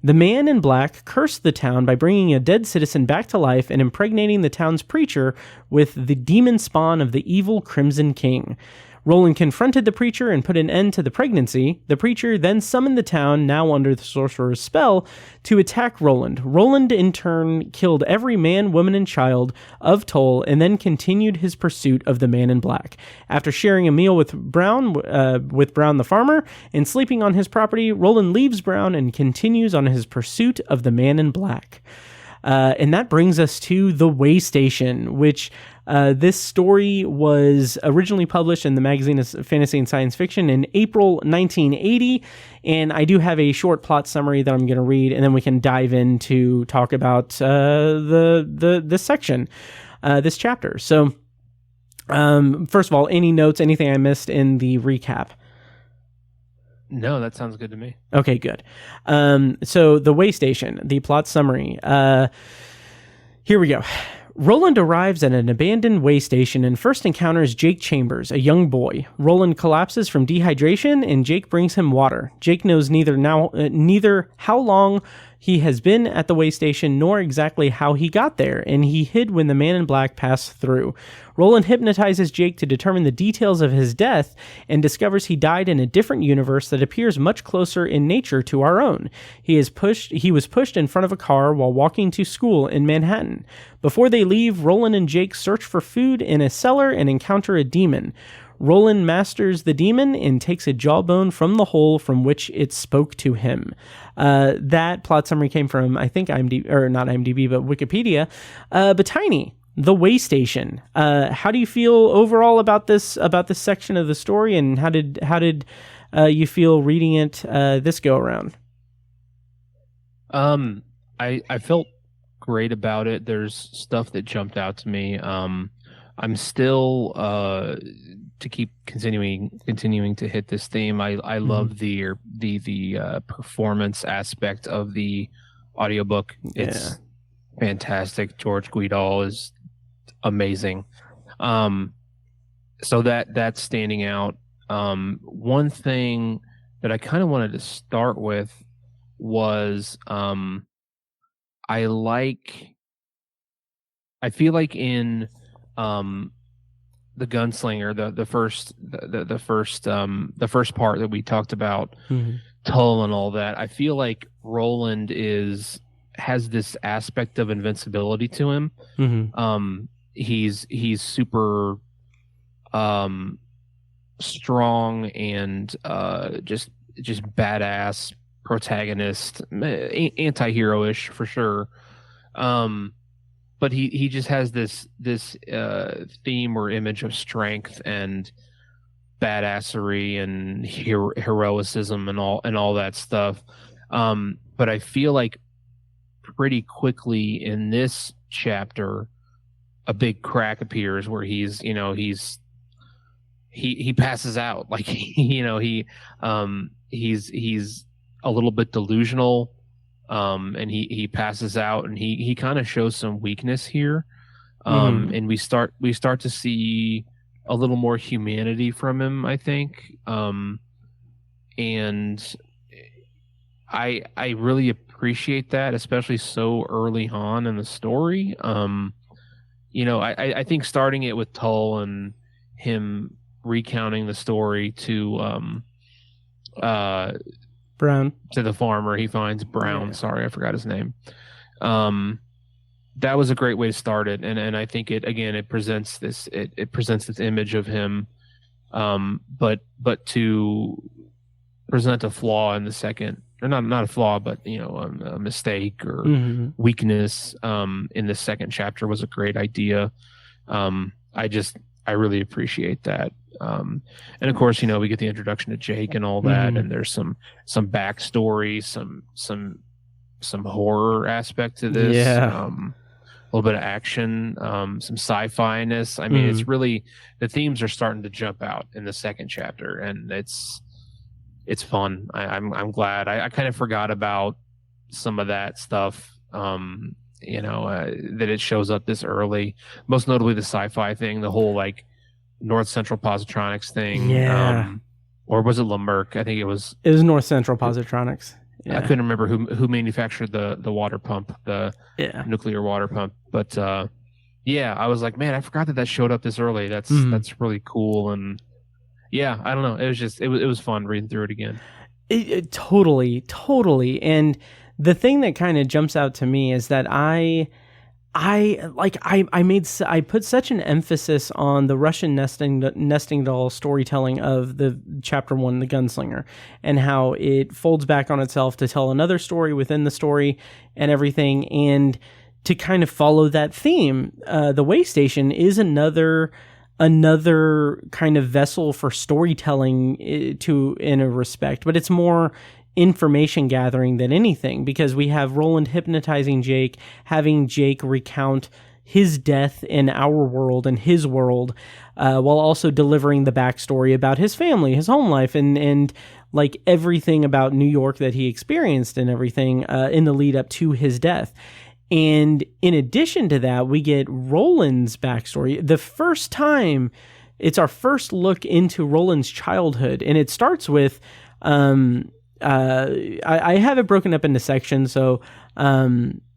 The man in black cursed the town by bringing a dead citizen back to life and impregnating the town's preacher with the demon spawn of the evil Crimson King. Roland confronted the preacher and put an end to the pregnancy. The preacher then summoned the town, now under the sorcerer's spell, to attack Roland. Roland, in turn, killed every man, woman, and child of Toll, and then continued his pursuit of the man in black. After sharing a meal with Brown the farmer, and sleeping on his property, Roland leaves Brown and continues on his pursuit of the man in black. And that brings us to The Way Station, which this story was originally published in the magazine of Fantasy and Science Fiction in April 1980. And I do have a short plot summary that I'm going to read, and then we can dive in to talk about this section, this chapter. So, first of all, any notes, anything I missed in the recap? No, that sounds good to me. Okay, good. So the way station, the plot summary. Here we go. Roland arrives at an abandoned way station and first encounters Jake Chambers, a young boy. Roland collapses from dehydration and Jake brings him water. Jake knows neither how long he has been at the way station nor exactly how he got there, and he hid when the man in black passed through. Roland hypnotizes Jake to determine the details of his death and discovers he died in a different universe that appears much closer in nature to our own. He was pushed in front of a car while walking to school in Manhattan. Before they leave, Roland and Jake search for food in a cellar and encounter a demon. Roland masters the demon and takes a jawbone from the hole from which it spoke to him. That plot summary came from, I think, IMDb, or not IMDb, but Wikipedia. But Tiny, The Way Station. How do you feel overall about this section of the story, and how did you feel reading it this go around? I felt great about it. There's stuff that jumped out to me. I'm still to keep continuing to hit this theme. I love the performance aspect of the audiobook. It's fantastic. George Guidall is amazing. So that's standing out. One thing that I kind of wanted to start with was I feel like in the Gunslinger, the first part that we talked about, Tull and all that, I feel like Roland has this aspect of invincibility to him. He's super strong and just badass protagonist, anti-hero-ish for sure. But he just has this theme or image of strength and badassery and heroicism and all that stuff. But I feel like pretty quickly in this chapter, a big crack appears where he passes out. Like he's a little bit delusional. And he passes out, and he kind of shows some weakness here. And we start to see a little more humanity from him, I think. And I really appreciate that, especially so early on in the story. I think starting it with Tull and him recounting the story to Brown, to the farmer he finds Brown. Yeah. Sorry, I forgot his name. That was a great way to start it, and I think it presents this image of him, but to present a flaw in the second, or not a flaw, but a mistake or weakness in the second chapter was a great idea. I really appreciate that. And of course, we get the introduction to Jake and all that, and there's some backstory, some horror aspect to this. Yeah. A little bit of action, some sci-fi-ness. I mean, it's really, the themes are starting to jump out in the second chapter, and it's fun. I'm glad. I kind of forgot about some of that stuff. That it shows up this early. Most notably the sci-fi thing, the whole like North Central Positronics thing. Yeah. Or was it Lemurk? I think it was North Central Positronics. Yeah. I couldn't remember who manufactured the water pump, the nuclear water pump. But I was like, man, I forgot that showed up this early. That's really cool. And yeah, I don't know. It was fun reading through it again. Totally. And the thing that kind of jumps out to me is that I put such an emphasis on the Russian nesting doll storytelling of the chapter 1, The Gunslinger, and how it folds back on itself to tell another story within the story and everything. And to kind of follow that theme, the way station is another kind of vessel for storytelling in a respect, but it's more information gathering than anything, because we have Roland hypnotizing Jake, having Jake recount his death in our world and his world, while also delivering the backstory about his family, his home life, and like everything about New York that he experienced and everything in the lead up to his death. And in addition to that, we get Roland's backstory. The first time, it's our first look into Roland's childhood, and it starts with, I have it broken up into sections, so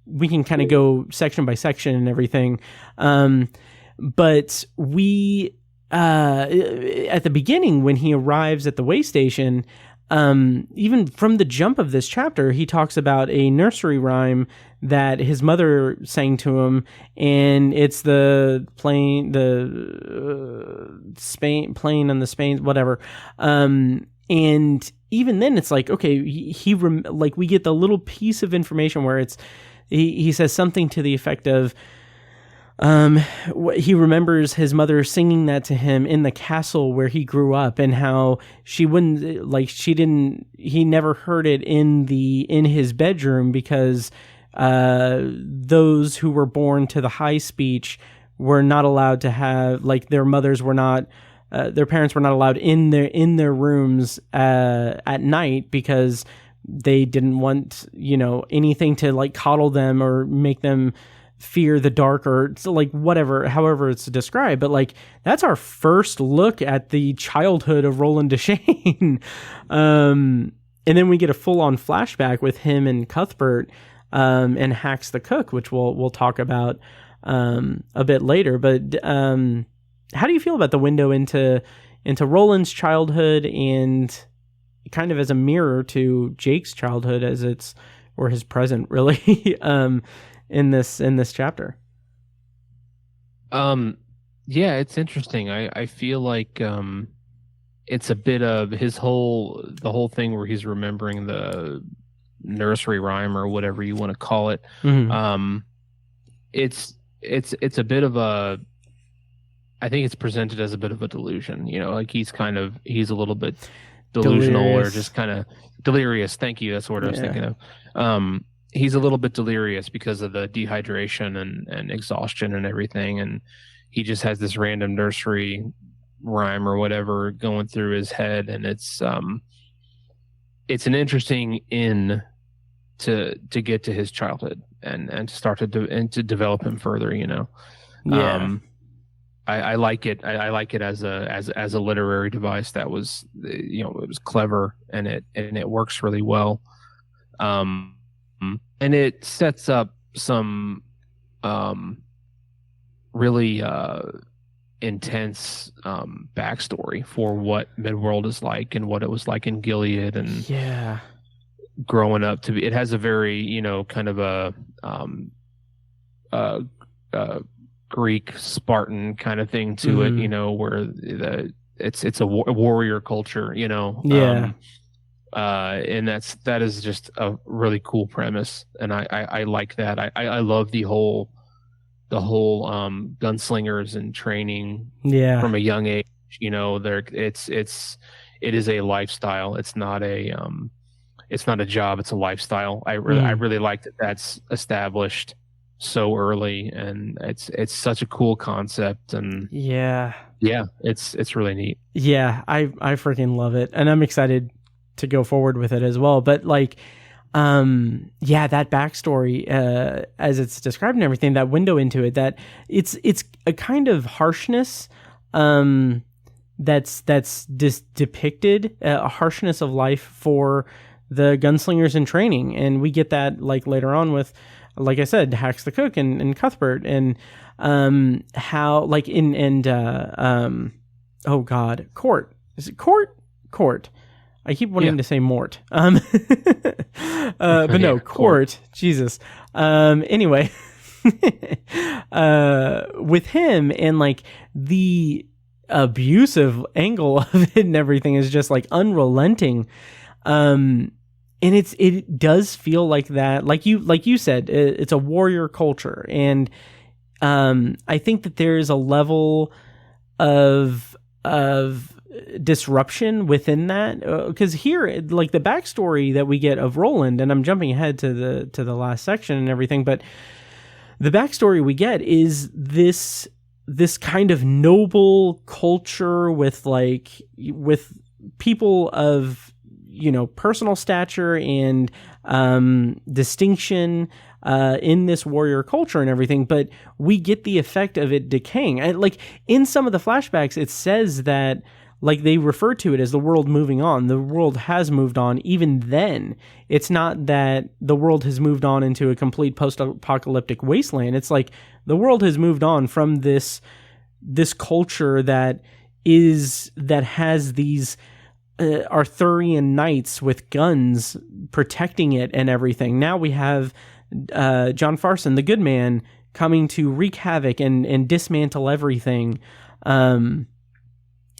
we can kind of go section by section and everything. But we, at the beginning, when he arrives at the way station, even from the jump of this chapter, he talks about a nursery rhyme that his mother sang to him, and it's the plane on the Spain, whatever. And even then, it's like, okay, like we get the little piece of information where he says something to the effect of, he remembers his mother singing that to him in the castle where he grew up, and how he never heard it in his bedroom, because those who were born to the high speech were not allowed to have, like, their mothers were not, their parents were not allowed in their rooms at night, because they didn't want, anything to like coddle them or make them fear the dark, or like whatever, however it's described. But like, that's our first look at the childhood of Roland Deschain. And then we get a full-on flashback with him and Cuthbert, and Hacks the cook, which we'll talk about a bit later. But how do you feel about the window into Roland's childhood, and kind of as a mirror to Jake's childhood, or his present, really, in this chapter? Yeah, it's interesting. I feel like it's a bit of the whole thing where he's remembering the nursery rhyme or whatever you want to call it. Mm-hmm. It's a bit of a, I think it's presented as a bit of a delusion, like he's a little bit delusional, delirious, or just kind of delirious. Thank you. That's what I was thinking of. He's a little bit delirious because of the dehydration and exhaustion and everything. And he just has this random nursery rhyme or whatever going through his head. And it's an interesting in to get to his childhood and to start to develop him further, Yeah. I like it. I like it as a literary device that was, it was clever, and it works really well. And it sets up some really intense backstory for what Midworld is like, and what it was like in Gilead, and growing up to be. It has a very kind of a Greek Spartan kind of thing to it, where it's a warrior culture, and that is just a really cool premise, and I like that. I love the whole gunslingers and training from a young age. It is a lifestyle. It's not a job. It's a lifestyle. I really like that that's established so early, and it's such a cool concept, and it's really neat. I freaking love it, and I'm excited to go forward with it as well. But like, that backstory, as it's described and everything, that window into it, that it's a kind of harshness, that's depicted, a harshness of life for the gunslingers in training. And we get that like later on with, like I said, Hacks the cook and Cuthbert, and how like Court, is it Court? I keep wanting to say Mort. But no, Court. Jesus. Anyway, with him and like the abusive angle of it and everything is just like unrelenting. And it does feel like that. Like you said, it's a warrior culture. And I think that there is a level of disruption within that, because here, like the backstory that we get of Roland, and I'm jumping ahead to the last section and everything, but the backstory we get is this kind of noble culture with people of, you know, personal stature and distinction in this warrior culture and everything, but we get the effect of it decaying. Like in some of the flashbacks, it says that, like, they refer to it as the world moving on. The world has moved on. Even then, it's not that the world has moved on into a complete post-apocalyptic wasteland. It's like the world has moved on from this culture that has these Arthurian knights with guns protecting it and everything. Now we have John Farson, the good man, coming to wreak havoc and dismantle everything.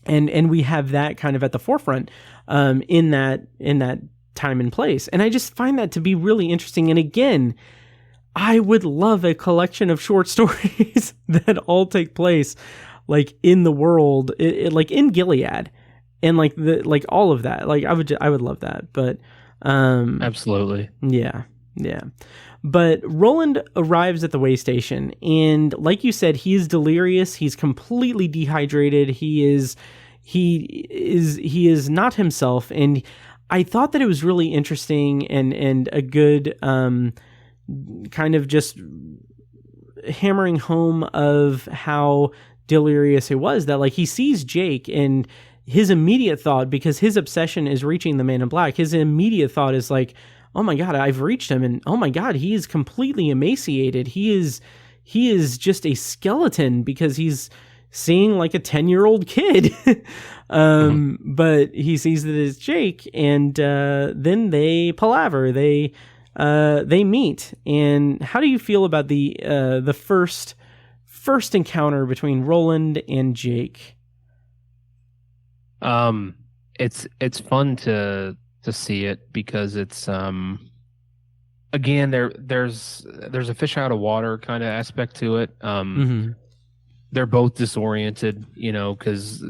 And we have that kind of at the forefront in that time and place. And I just find that to be really interesting. And again, I would love a collection of short stories that all take place like in the world, like in Gilead, and like all of that. Like I would love that. But absolutely, yeah. But Roland arrives at the way station, and like you said, he is delirious. He's completely dehydrated. He is not himself. And I thought that it was really interesting and a good kind of just hammering home of how delirious he was. That like he sees Jake, and his immediate thought, because his obsession is reaching the Man in Black, his immediate thought is like, oh my God, I've reached him. And oh my God, he is completely emaciated. He is just a skeleton because he's seeing like a 10-year-old kid. But he sees that it's Jake, and then they palaver. They meet. And how do you feel about the first encounter between Roland and Jake? It's fun to see it because it's again there's a fish out of water kind of aspect to it. They're both disoriented, you know, because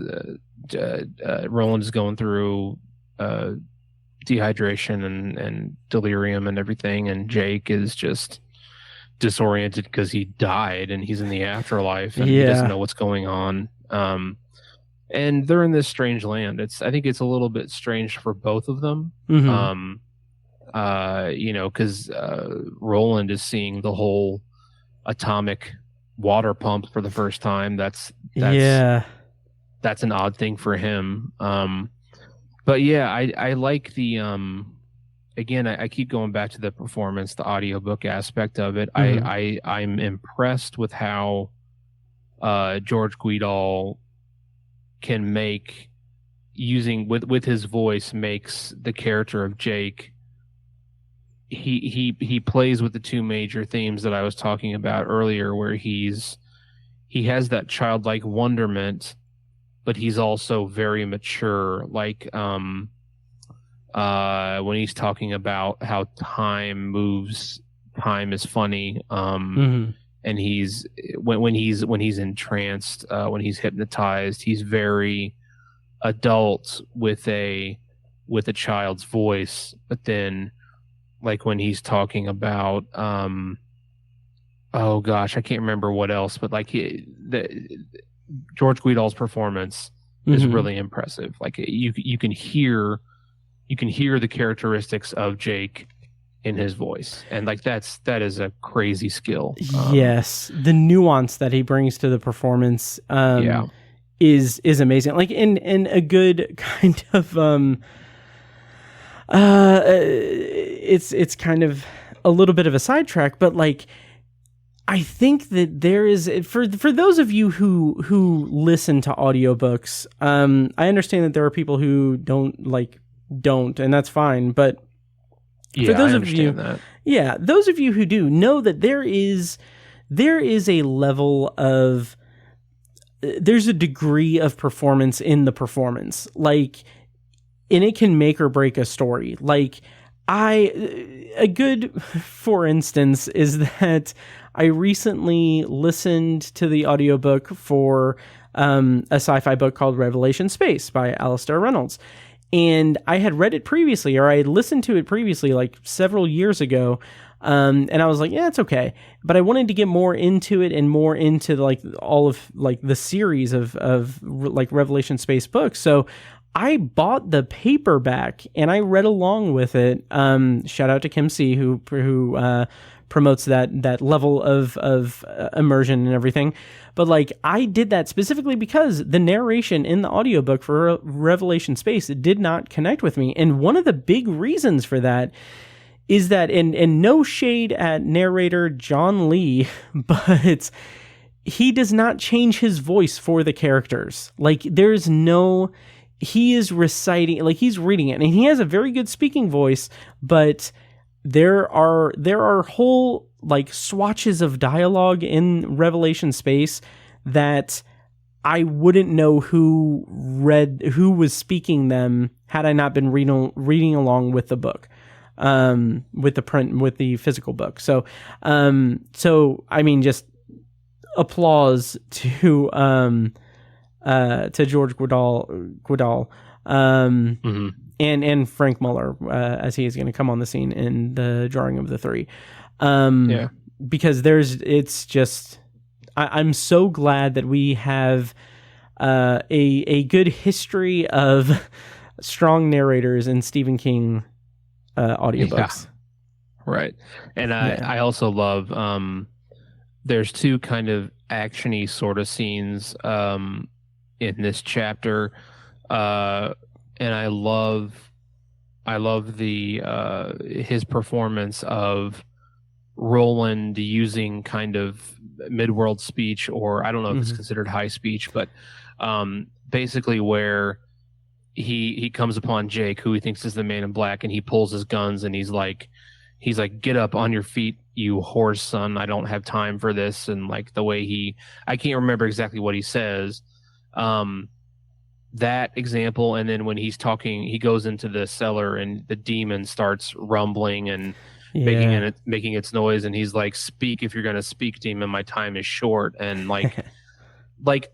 Roland is going through dehydration and delirium and everything, and Jake is just disoriented because he died and he's in the afterlife and he doesn't know what's going on. And they're in this strange land. I think it's a little bit strange for both of them. You know, because Roland is seeing the whole atomic water pump for the first time. That's an odd thing for him. But yeah, I like the again, I keep going back to the performance, the audiobook aspect of it. I'm impressed with how George Guidall can make, using with his voice, makes the character of Jake. He plays with the two major themes that I was talking about earlier, where he has that childlike wonderment, but he's also very mature. Like when he's talking about how time moves, time is funny. And he's when he's entranced, when he's hypnotized, he's very adult with a child's voice. But then, like when he's talking about, oh gosh, I can't remember what else. But like George Guidall's performance is really impressive. Like you can hear the characteristics of Jake in his voice, and like that is a crazy skill. Yes, the nuance that he brings to the performance is amazing. Like in a good kind of it's kind of a little bit of a sidetrack, but like I think that there is, for those of you who listen to audiobooks, I understand that there are people who don't, and that's fine. But for those of you, those of you who do know that there is a level of, there's a degree of performance in the performance, and it can make or break a story. A good, for instance, is that I recently listened to the audiobook for a sci-fi book called Revelation Space by Alastair Reynolds. And I had read it previously, or I had listened to it previously, several years ago. And I was like, yeah, it's okay. But I wanted to get more into it and more into all of the series of Revelation Space books. So I bought the paperback and I read along with it. Shout out to Kim C, who promotes that level of immersion and everything. But I did that specifically because the narration in the audiobook for Revelation Space did not connect with me. And one of the big reasons for that is that, and no shade at narrator John Lee, but he does not change his voice for the characters. He is reciting, he's reading it, and he has a very good speaking voice, but there are whole swatches of dialogue in Revelation Space that I wouldn't know who was speaking them had I not been reading along with the book, with the physical book. So I mean, just applause to George Guidall, and Frank Muller, as he is going to come on the scene in the Drawing of the Three. Because I'm so glad that we have a good history of strong narrators in Stephen King audiobooks. Yeah. Right. And I also love, there's two kind of actiony sort of scenes in this chapter, and I love the his performance of Roland using kind of mid-world speech, or I don't know if it's considered high speech, but basically where he comes upon Jake, who he thinks is the man in black, and he pulls his guns and he's like, get up on your feet, you whore's son, I don't have time for this. And the way I can't remember exactly what he says, that example. And then when he's talking, he goes into the cellar and the demon starts rumbling and making its noise, and he's like, speak if you're going to speak, demon, my time is short. And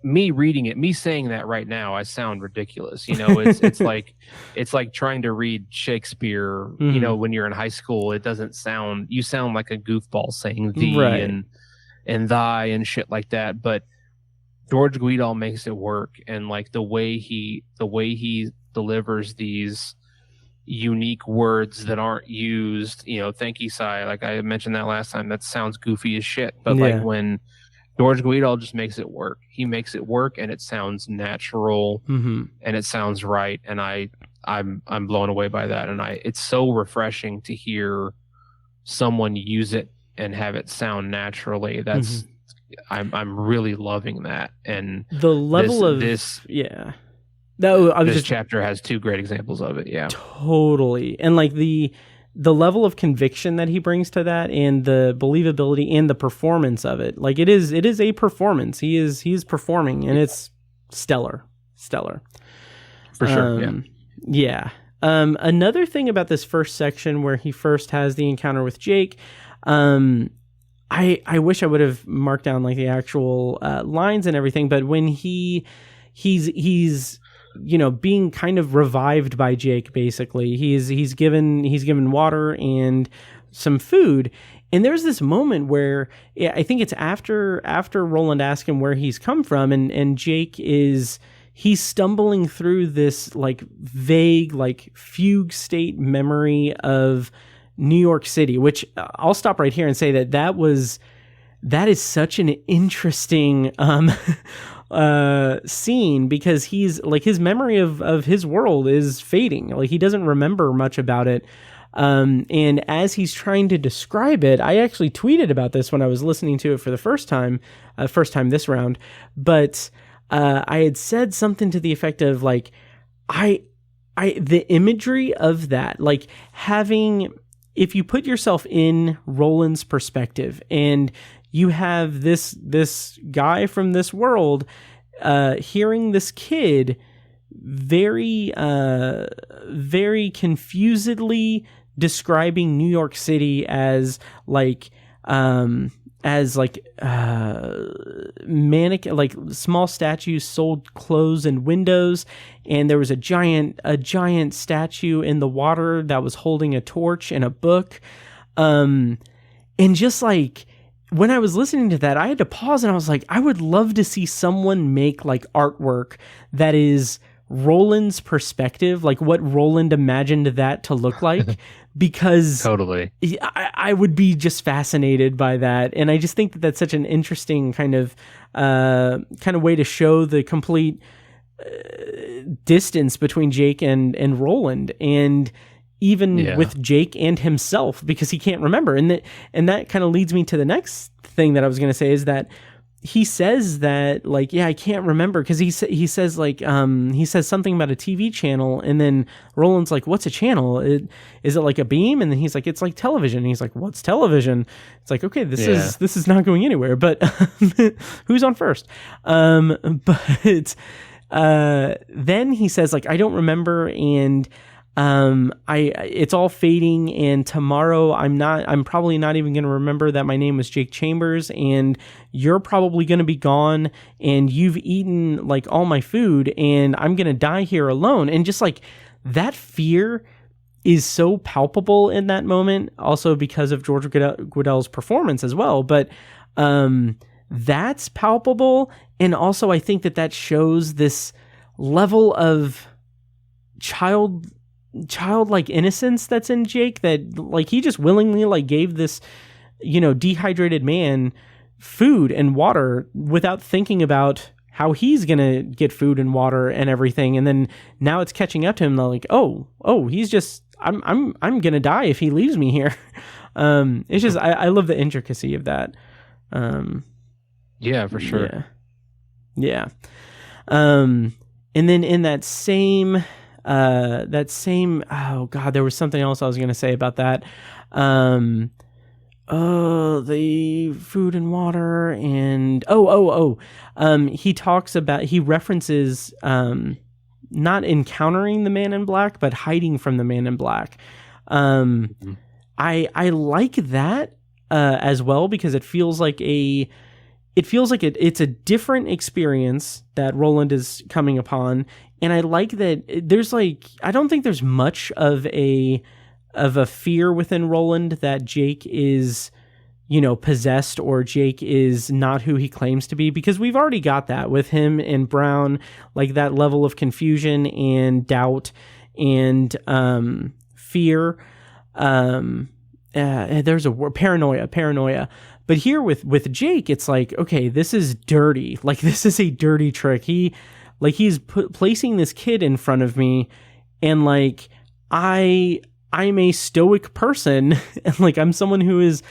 me reading it, me saying that right now, I sound ridiculous. It's like trying to read Shakespeare, when you're in high school. It doesn't sound, you sound like a goofball saying thee and thy and shit like that. But George Guidall makes it work, and the way he delivers these unique words that aren't used. Thank you, Sai. I mentioned that last time. That sounds goofy as shit, but when George Guidall just makes it work, he makes it work, and it sounds natural, and it sounds right. And I'm blown away by that, and it's so refreshing to hear someone use it and have it sound naturally. That's I'm really loving that. And the level of this chapter has two great examples of it. Yeah, totally. And the level of conviction that he brings to that, and the believability and the performance of it, it is a performance. He's performing, and it's stellar for sure. Another thing about this first section where he first has the encounter with Jake, I wish I would have marked down the actual lines and everything, but when he's being kind of revived by Jake, basically he's given water and some food, and there's this moment where I think it's after Roland asks him where he's come from, and Jake he's stumbling through this vague fugue state memory of New York City, which I'll stop right here and say that is such an interesting scene, because he's his memory of his world is fading. He doesn't remember much about it. And as he's trying to describe it, I actually tweeted about this when I was listening to it for the first time this round, but I had said something to the effect of like, the imagery of that, like having, if you put yourself in Roland's perspective and you have this guy from this world, hearing this kid very confusedly describing New York City as mannequin, like small statues sold clothes and windows, and there was a giant statue in the water that was holding a torch and a book, and just like when I was listening to that, I had to pause and I was like, I would love to see someone make like artwork that is Roland's perspective, like what Roland imagined that to look like, because totally, I would be just fascinated by that. And I just think that that's such an interesting kind of way to show the complete distance between Jake and Roland, and even with Jake and himself, because he can't remember. And that kind of leads me to the next thing that I was going to say, is that he says that, like, I can't remember, because he says like, he says something about a TV channel, and then Roland's like, what's a channel? Is it like a beam? And then he's like, it's like television. And he's like, what's television? It's like, okay, this is not going anywhere, but who's on first? But then he says like, I don't remember, and it's all fading, and tomorrow I'm probably not even going to remember that my name was Jake Chambers, and you're probably going to be gone, and you've eaten like all my food, and I'm going to die here alone. And just like that fear is so palpable in that moment, also because of George Guidell's performance as well. But that's palpable, and also I think that shows this level of childlike innocence that's in Jake, that like he just willingly like gave this dehydrated man food and water without thinking about how he's gonna get food and water and everything. And then now it's catching up to him, like, oh he's just, I'm gonna die if he leaves me here. It's just I love the intricacy of that. Yeah, for sure. Yeah. And then in that same oh god, there was something else I was going to say about that. The food and water, and he references not encountering the Man in Black, but hiding from the Man in Black. I like that as well, because it feels like it's a different experience that Roland is coming upon. And I like that there's like, I don't think there's much of a fear within Roland that Jake is, possessed, or Jake is not who he claims to be, because we've already got that with him and Brown, like that level of confusion and doubt and fear. There's a word, paranoia. But here with Jake, it's like, okay, this is dirty. Like, this is a dirty trick. He's placing this kid in front of me, and like I'm a stoic person, and like I'm someone who is,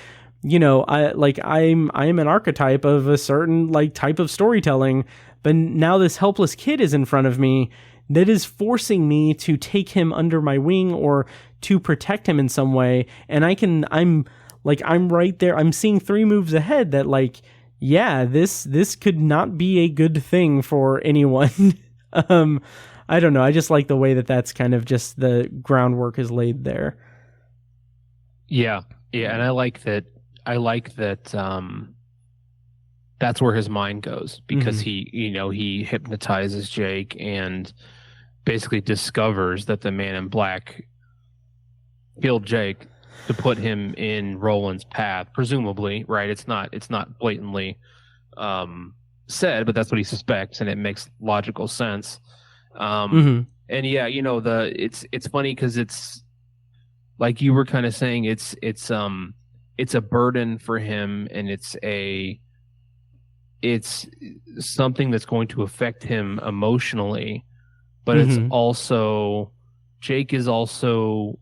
I'm an archetype of a certain like type of storytelling. But now this helpless kid is in front of me that is forcing me to take him under my wing or to protect him in some way, and I'm right there. I'm seeing 3 moves ahead that like, yeah, this could not be a good thing for anyone. I don't know. I just like the way that's kind of just the groundwork is laid there. Yeah. And I like that. That's where his mind goes, because he hypnotizes Jake and basically discovers that the Man in Black killed Jake to put him in Roland's path, presumably, right? It's not blatantly said, but that's what he suspects, and it makes logical sense. And yeah, it's funny because it's like you were kind of saying, it's a burden for him, and it's something that's going to affect him emotionally, but it's also, Jake is also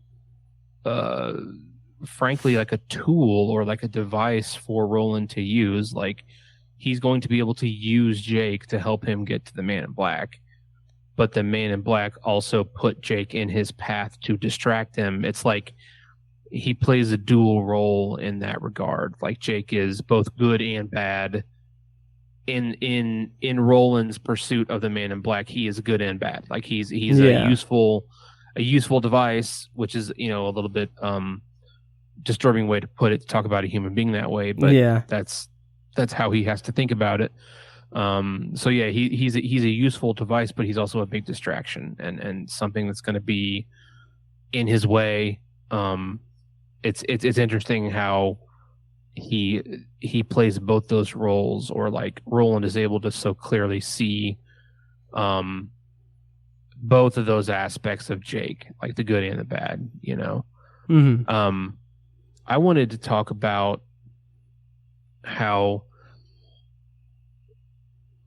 frankly, like a tool or like a device for Roland to use. Like, he's going to be able to use Jake to help him get to the Man in Black. But the Man in Black also put Jake in his path to distract him. It's like he plays a dual role in that regard. Like, Jake is both good and bad. In Roland's pursuit of the Man in Black, he is good and bad. Like, he's a useful device, which is, a little bit disturbing way to put it, to talk about a human being that way, but that's how he has to think about it. So yeah, he's a useful device, but he's also a big distraction and something that's going to be in his way. It's interesting how he plays both those roles, or like Roland is able to so clearly see both of those aspects of Jake, like the good and the bad, Mm-hmm. I wanted to talk about how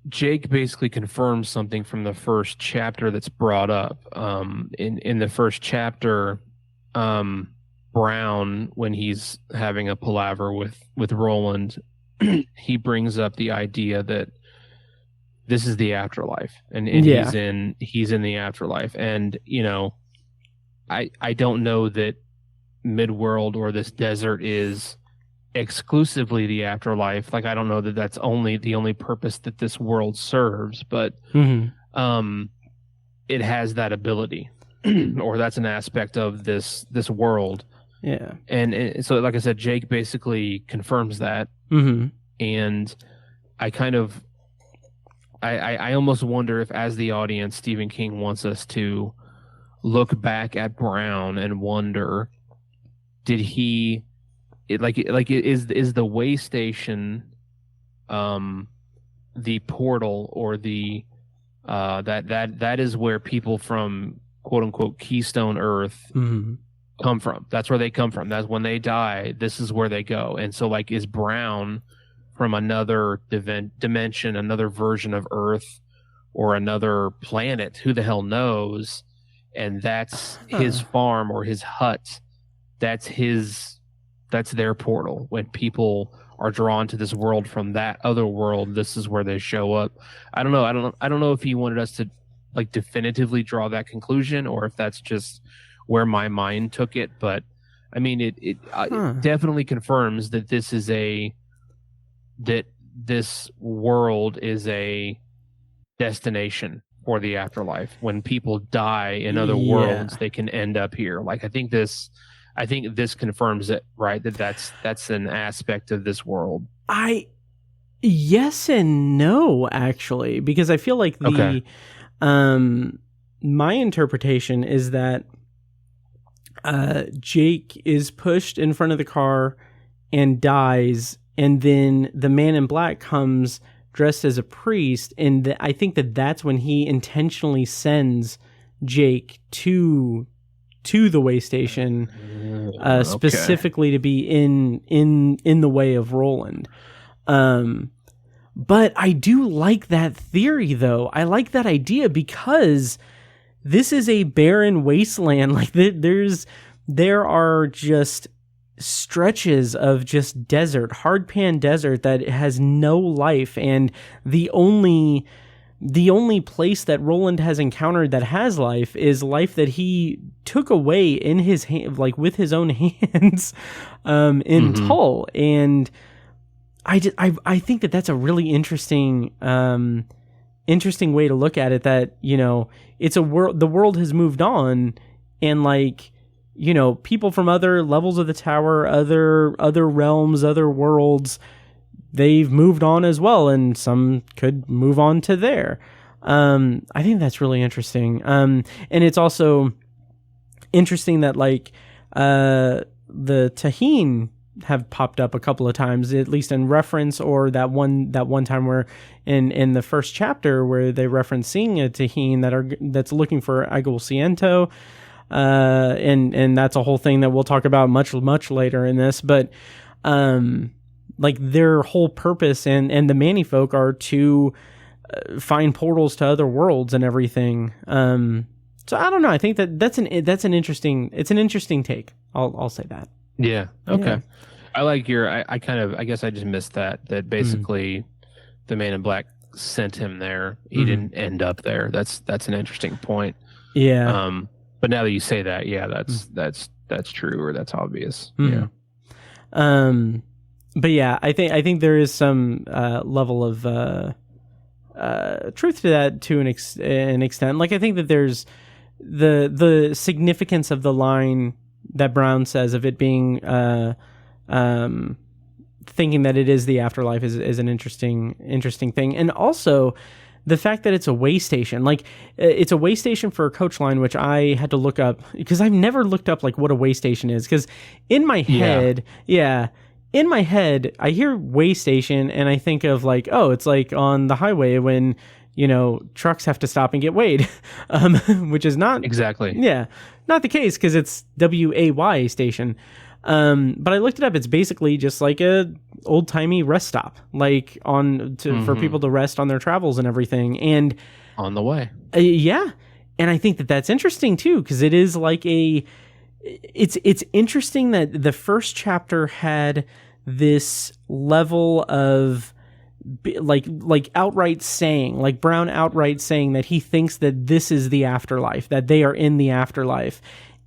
Jake basically confirms something from the first chapter that's brought up. In the first chapter, Brown, when he's having a palaver with Roland, he brings up the idea that this is the afterlife, and he's in the afterlife, and I don't know that Midworld or this desert is exclusively the afterlife. Like, I don't know that that's the only purpose that this world serves, but it has that ability, or that's an aspect of this world. Yeah. And so, like I said, Jake basically confirms that. Mm-hmm. And I almost wonder if, as the audience, Stephen King wants us to look back at Brown and wonder, did he, is the way station, the portal, or the that is where people from quote unquote Keystone Earth come from. That's where they come from. That's when they die. This is where they go. And so, like, is Brown from another dimension, another version of Earth, or another planet? Who the hell knows? And that's his farm or his hut. That's their portal. When people are drawn to this world from that other world, this is where they show up. I don't know. I don't know if he wanted us to like definitively draw that conclusion, or if that's just where my mind took it. But I mean, it definitely confirms that this world is a destination for the afterlife. When people die in other worlds, they can end up here. Like, I think this confirms it, right? That's an aspect of this world. Yes and no, actually, because I feel like my interpretation is that Jake is pushed in front of the car and dies, and then the Man in Black comes dressed as a priest, and I think that's when he intentionally sends Jake to the way station, specifically to be in the way of Roland. But I do like that theory, though. I like that idea, because this is a barren wasteland. Like, there are just stretches of just desert, hardpan desert, that has no life, and the only place that Roland has encountered that has life is life that he took away in his hand, like with his own hands, in Tull. And I think that that's a really interesting way to look at it. That, it's a world. The world has moved on, and like, people from other levels of the tower, other realms, other worlds, they've moved on as well, and some could move on to there. I think that's really interesting. And it's also interesting that, like, the Taheen have popped up a couple of times, at least in reference, or that one time where in the first chapter where they reference seeing a Taheen that's looking for Agul Ciento. And that's a whole thing that we'll talk about much later in this, but like, their whole purpose and the Manny folk are to find portals to other worlds and everything. So I don't know. I think that's an interesting take. I'll say that. Yeah. Okay. Yeah. I like your. I kind of. I guess I just missed that. That basically, the Man in Black sent him there. He didn't end up there. That's an interesting point. Yeah. But now that you say that, yeah, that's true, or that's obvious. Yeah. But yeah, I think there is some level of truth to that to an extent. Like, I think that there's the significance of the line that Brown says of it being thinking that it is the afterlife is an interesting thing, and also the fact that it's a way station. Like, it's a way station for a coach line, which I had to look up because I've never looked up like what a way station is. Because in my head, in my head, I hear way station and I think of like, oh, it's like on the highway when, you know, trucks have to stop and get weighed, which is not exactly. Yeah, not the case because it's WAY station. But I looked it up. It's basically just like a old timey rest stop, like for people to rest on their travels and everything. And on the way, yeah. And I think that that's interesting too, because it is like it's interesting that the first chapter had this level of like outright saying, like Brown outright saying that he thinks that this is the afterlife, that they are in the afterlife.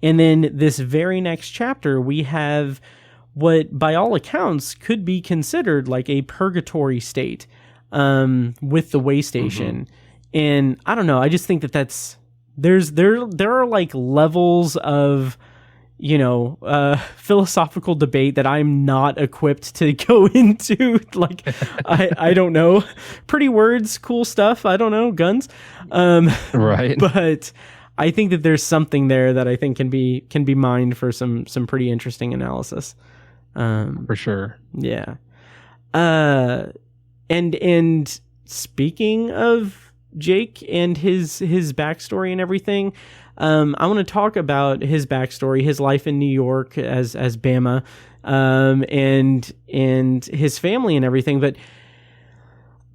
And then this very next chapter, we have what, by all accounts, could be considered like a purgatory state with the way station. And I don't know. I just think that there are like levels of, you know, philosophical debate that I'm not equipped to go into. Like, I don't know. Pretty words, cool stuff. I don't know, guns. Right. But I think that there's something there that I think can be mined for some pretty interesting analysis. For sure. Yeah. And speaking of Jake and his backstory and everything, I want to talk about his backstory, his life in New York as Bama, and his family and everything. But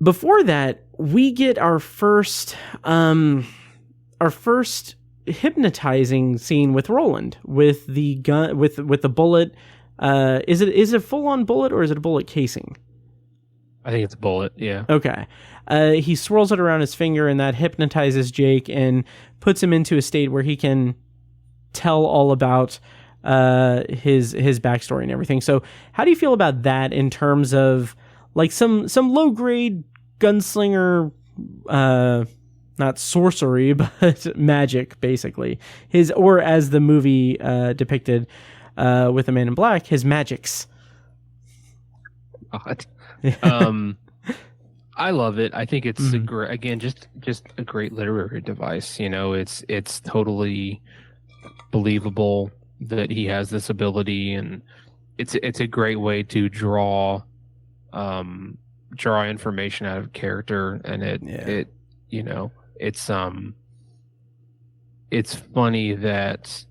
before that, we get our first hypnotizing scene with Roland with the gun, with the bullet. Is it a full on bullet or is it a bullet casing? I think it's a bullet. Yeah. Okay. He swirls it around his finger, and that hypnotizes Jake and puts him into a state where he can tell all about his backstory and everything. So, how do you feel about that in terms of like some low grade gunslinger, not sorcery, but magic, basically? Or as the movie depicted with the Man in Black, his magics. God. I love it. I think it's just a great literary device. You know, it's totally believable that he has this ability, and it's a great way to draw information out of character, and it you know, it's funny that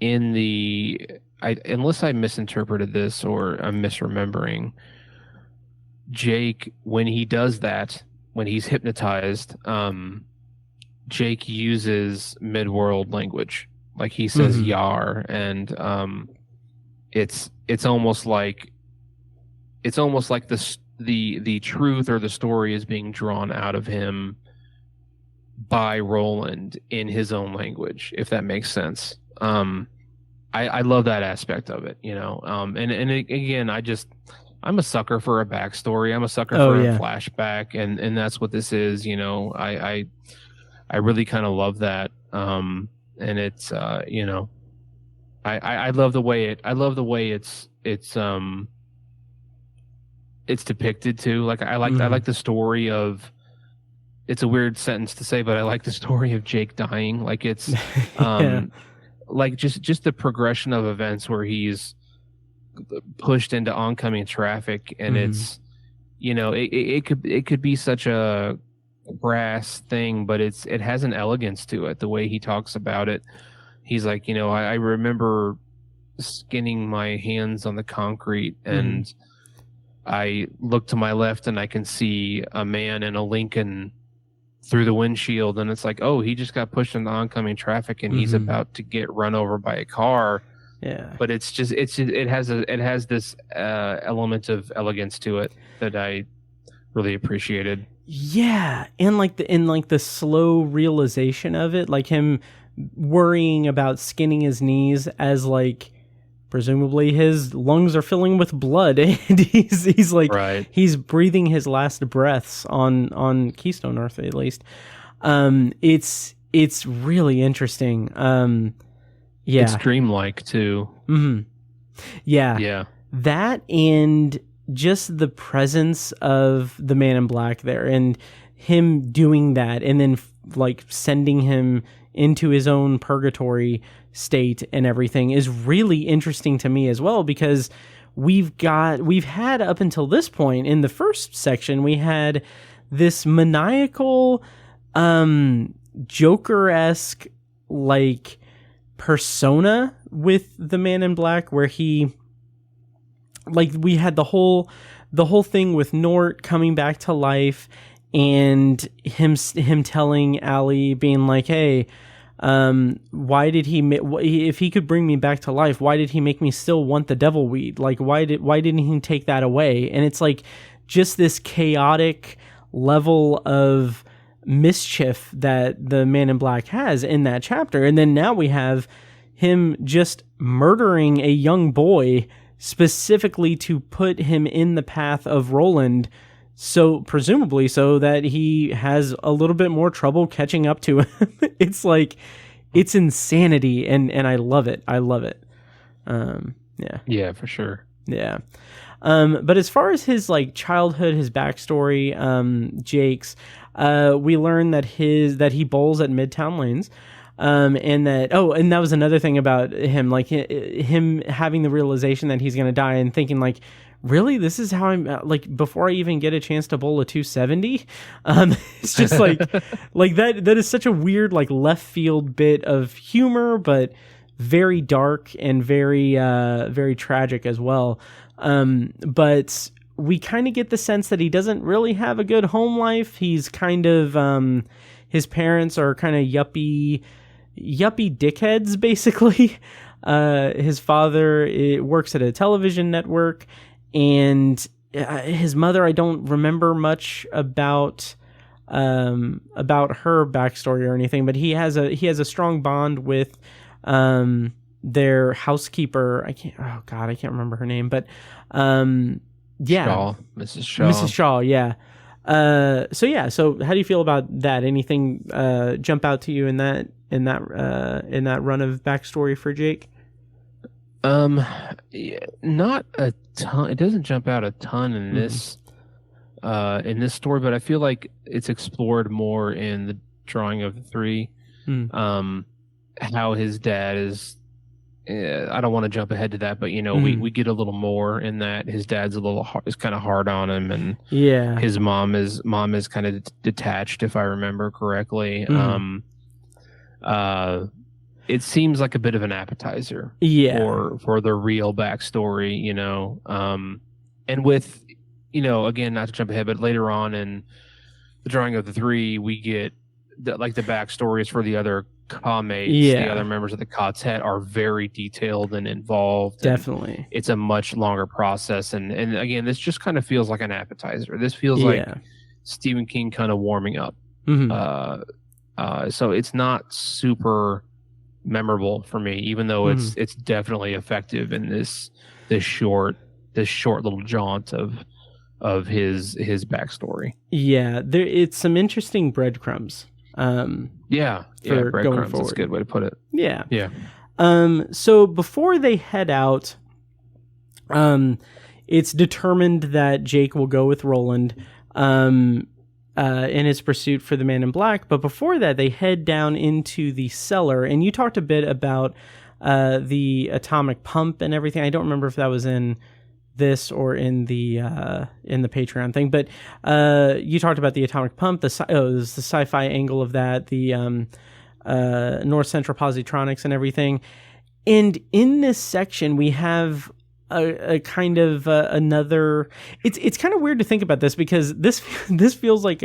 in unless I misinterpreted this or I'm misremembering, Jake, when he does that, when he's hypnotized, Jake uses mid-world language. Like, he says "yar," and it's almost like the truth or the story is being drawn out of him by Roland in his own language, if that makes sense. I love that aspect of it, you know. And again, I'm a sucker for a backstory. I'm a sucker for a flashback, and that's what this is. You know, I really kind of love that. And it's you know, I love the way it's depicted too. Like, I like the story of. It's a weird sentence to say, but I like the story of Jake dying. Like, it's like just the progression of events where he's pushed into oncoming traffic, and it's, you know, it could be such a brass thing, but it has an elegance to it. The way he talks about it, he's like, you know, I remember skinning my hands on the concrete, and I look to my left and I can see a man in a Lincoln through the windshield, and it's like, oh, he just got pushed into oncoming traffic and he's about to get run over by a car. Yeah. But it has this element of elegance to it that I really appreciated. Yeah, and like the slow realization of it, like him worrying about skinning his knees as like presumably his lungs are filling with blood, and he's like Right. he's breathing his last breaths on Keystone Earth at least. It's really interesting. Yeah, It's dreamlike too. mm-hmm. Yeah, Yeah. that and just the presence of the Man in Black there and him doing that and then like sending him into his own purgatory state and everything is really interesting to me as well, because we've had up until this point in the first section, we had this maniacal Joker-esque like persona with the Man in Black, where he, like, we had the whole thing with Nort coming back to life and him telling Allie, being like, hey, why did if he could bring me back to life, why did he make me still want the devil weed? Like, why didn't he take that away? And it's like just this chaotic level of mischief that the Man in Black has in that chapter. And then now we have him just murdering a young boy specifically to put him in the path of Roland, so presumably so that he has a little bit more trouble catching up to him. It's like, it's insanity, and I love it. Yeah, for sure. Yeah. But as far as his like childhood, his backstory, Jake's, we learn that he bowls at Midtown Lanes. And that was another thing about him, like him having the realization that he's going to die and thinking like, really, this is how I'm like, before I even get a chance to bowl a 270. It's just like, like that is such a weird, like left field bit of humor, but very dark and very, very tragic as well. But we kind of get the sense that he doesn't really have a good home life. He's kind of, his parents are kind of yuppie dickheads, basically. His father works at a television network, and his mother, I don't remember much about her backstory or anything, but he has a strong bond with their housekeeper. I can't remember her name, but yeah, Mrs. Shaw, yeah. So how do you feel about that? Anything jump out to you in that run of backstory for Jake? Not a ton. It doesn't jump out a ton in this story, but I feel like it's explored more in the Drawing of the Three. How his dad is. I don't want to jump ahead to that, but we get a little more in that his dad's is kind of hard on him, and his mom is kind of detached, if I remember correctly. It seems like a bit of an appetizer for the real backstory, and with, again, not to jump ahead, but later on in the Drawing of the Three, we get the backstories for the other Ka-mates. The other members of the quartet are very detailed and involved. Definitely. It's a much longer process. And again, this just kind of feels like an appetizer. This feels like Stephen King kind of warming up. So it's not super memorable for me, even though it's definitely effective in this short little jaunt of his backstory. Yeah, it's some interesting breadcrumbs. Breadcrumbs. Going forward. That's a good way to put it. Yeah. Yeah. So before they head out, it's determined that Jake will go with Roland in his pursuit for the Man in Black. But before that, they head down into the cellar. And you talked a bit about the atomic pump and everything. I don't remember if that was in this or in the Patreon thing, but you talked about the atomic pump, the sci-fi angle of that, the North Central Positronics and everything. And in this section, we have a kind of another. It's kind of weird to think about this, because this feels like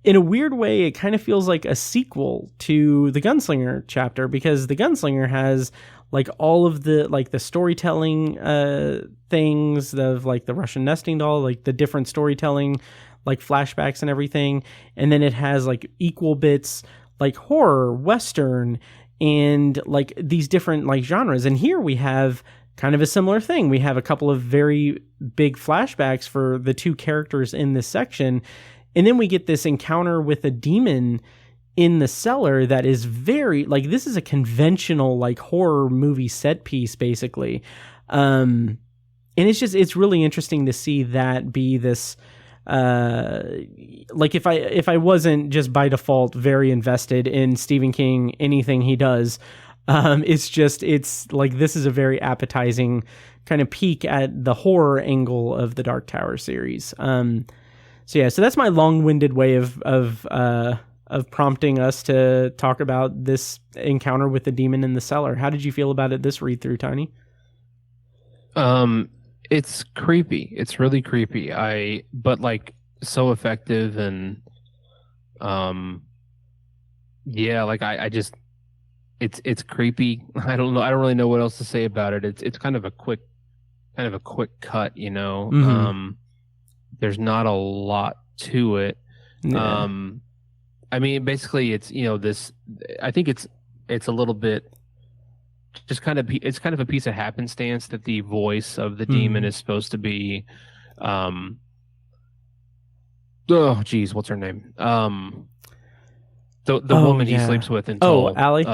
in a weird way, it kind of feels like a sequel to the Gunslinger chapter, because the Gunslinger has like all of the like the storytelling things of like the Russian nesting doll, like the different storytelling, like flashbacks and everything. And then it has like equal bits like horror, Western, and like these different like genres. And here we have kind of a similar thing. We have a couple of very big flashbacks for the two characters in this section. And then we get this encounter with a demon in the cellar that is very, like, this is a conventional, like, horror movie set piece, basically. And it's really interesting to see that be this, like, if I wasn't just by default very invested in Stephen King, anything he does, it's like, this is a very appetizing kind of peek at the horror angle of the Dark Tower series. So that's my long-winded way of prompting us to talk about this encounter with the demon in the cellar. How did you feel about it this read through, Tiny? It's creepy. It's really creepy. But like so effective, and like I just it's creepy. I don't know. I don't really know what else to say about it. It's kind of a quick cut, you know. Mm-hmm. There's not a lot to it. Yeah. I mean, basically, it's, you know, this. I think it's a little bit, just kind of, it's kind of a piece of happenstance that the voice of the demon is supposed to be. Oh, geez, what's her name? The woman he sleeps with until Allie.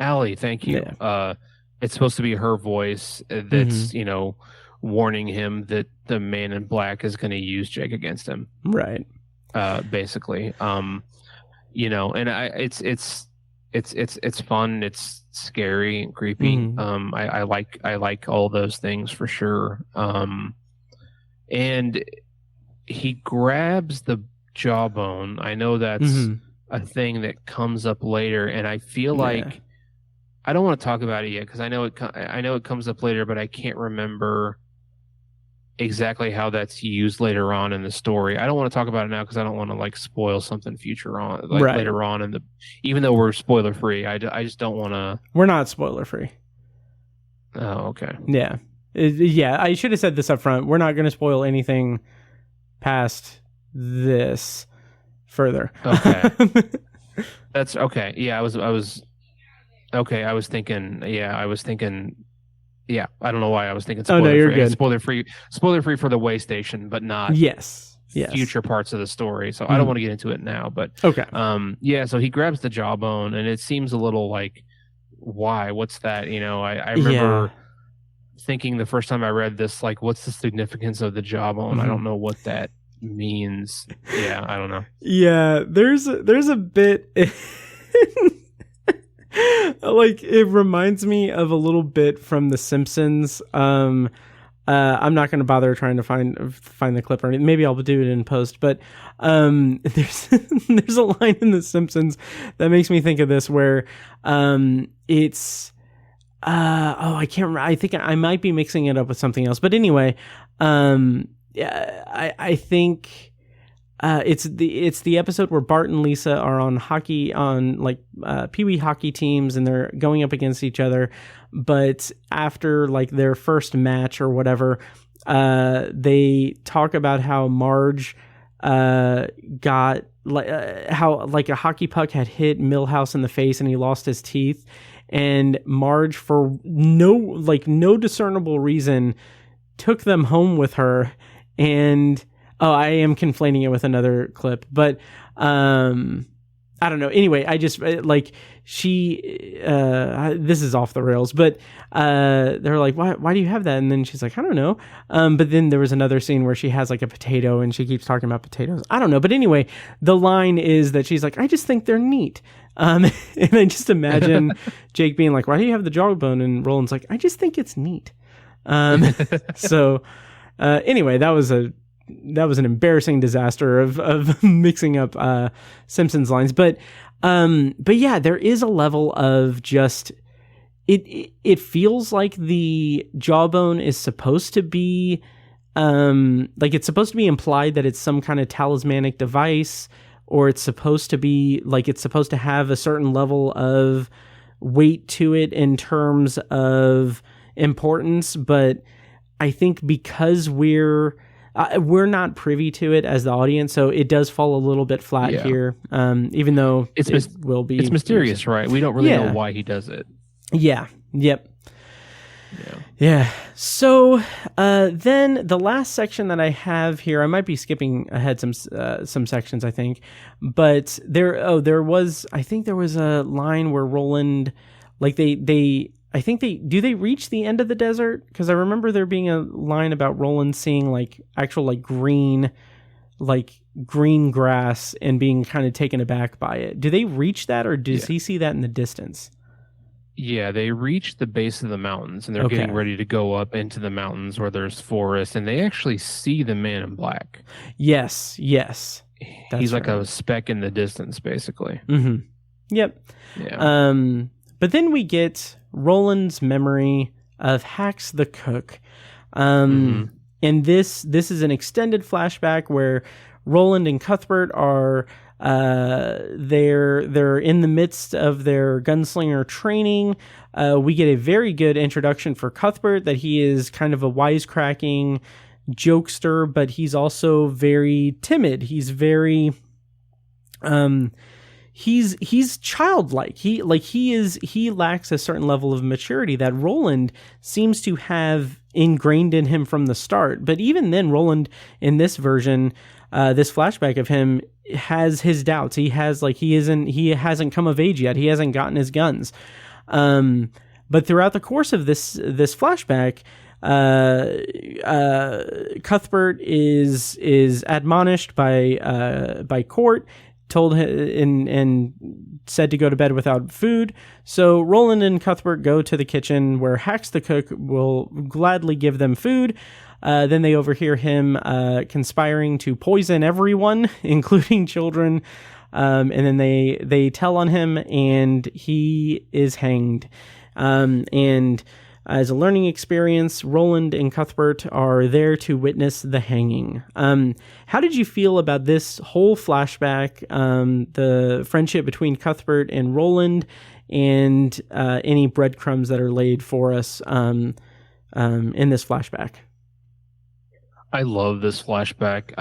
Allie, thank you. Yeah. It's supposed to be her voice that's you know, warning him that the man in black is going to use Jake against him. Right. Basically. You know, and it's fun. It's scary and creepy. I like all those things for sure. And he grabs the jawbone. I know that's a thing that comes up later, and I feel like I don't want to talk about it yet because I know it comes up later, but I can't remember exactly how that's used later on in the story. I don't want to talk about it now because I don't want to like spoil something later on in the, even though we're spoiler free. I just don't want to. We're not spoiler free. Oh, okay. Yeah. I should have said this up front. We're not going to spoil anything past this further. Okay. That's okay. Yeah, I was okay. I was thinking. Yeah, I don't know why I was thinking spoiler free. You're good. Spoiler free for the way station, but not future parts of the story. So I don't want to get into it now, but okay. So he grabs the jawbone, and it seems a little like, why? What's that? You know, I remember thinking the first time I read this, like, what's the significance of the jawbone? I don't know what that means. Yeah, I don't know. Yeah, there's a bit. Like, it reminds me of a little bit from The Simpsons. I'm not going to bother trying to find the clip or anything. Maybe I'll do it in post. But there's a line in The Simpsons that makes me think of this, where it's I can't remember. I think I might be mixing it up with something else. But anyway, I think. It's the episode where Bart and Lisa are on Pee-wee hockey teams, and they're going up against each other. But after like their first match or whatever, they talk about how Marge got how like a hockey puck had hit Milhouse in the face and he lost his teeth, and Marge, for no discernible reason, took them home with her. And I am conflating it with another clip, but I don't know. Anyway, I just like this is off the rails, but they're like, why do you have that? And then she's like, I don't know. But then there was another scene where she has like a potato and she keeps talking about potatoes. I don't know. But anyway, the line is that she's like, I just think they're neat. And I just imagine Jake being like, why do you have the jawbone? And Roland's like, I just think it's neat. So anyway, that was an embarrassing disaster of mixing up Simpsons lines, but yeah, there is a level of just it feels like the jawbone is supposed to be like it's supposed to be implied that it's some kind of talismanic device, or it's supposed to be like it's supposed to have a certain level of weight to it in terms of importance, but I think because we're not privy to it as the audience, so it does fall a little bit flat here. Even though it will be, it's mysterious, right? We don't really know why he does it. Yeah. Yep. Yeah. So then the last section that I have here, I might be skipping ahead some sections, I think, but there was a line where Roland, like they reach the end of the desert? Because I remember there being a line about Roland seeing like actual green grass and being kind of taken aback by it. Do they reach that, or does he see that in the distance? Yeah, they reach the base of the mountains, and they're getting ready to go up into the mountains where there's forest, and they actually see the man in black. Yes. He's like a speck in the distance, basically. Mm-hmm. Yep. Yeah. But then we get Roland's memory of Hax the cook. And this is an extended flashback where Roland and Cuthbert are they're in the midst of their gunslinger training. We get a very good introduction for Cuthbert, that he is kind of a wisecracking jokester, but he's also very timid. He's very he's childlike. He lacks a certain level of maturity that Roland seems to have ingrained in him from the start. But even then, Roland in this version, this flashback of him, has his doubts. He hasn't come of age yet. He hasn't gotten his guns. But throughout the course of this flashback, Cuthbert is admonished by Court, told him and said to go to bed without food. So Roland and Cuthbert go to the kitchen where Hax the cook will gladly give them food. Then they overhear him conspiring to poison everyone, including children. And then they tell on him, and he is hanged. And as a learning experience, Roland and Cuthbert are there to witness the hanging. How did you feel about this whole flashback, the friendship between Cuthbert and Roland, and any breadcrumbs that are laid for us in this flashback? I love this flashback.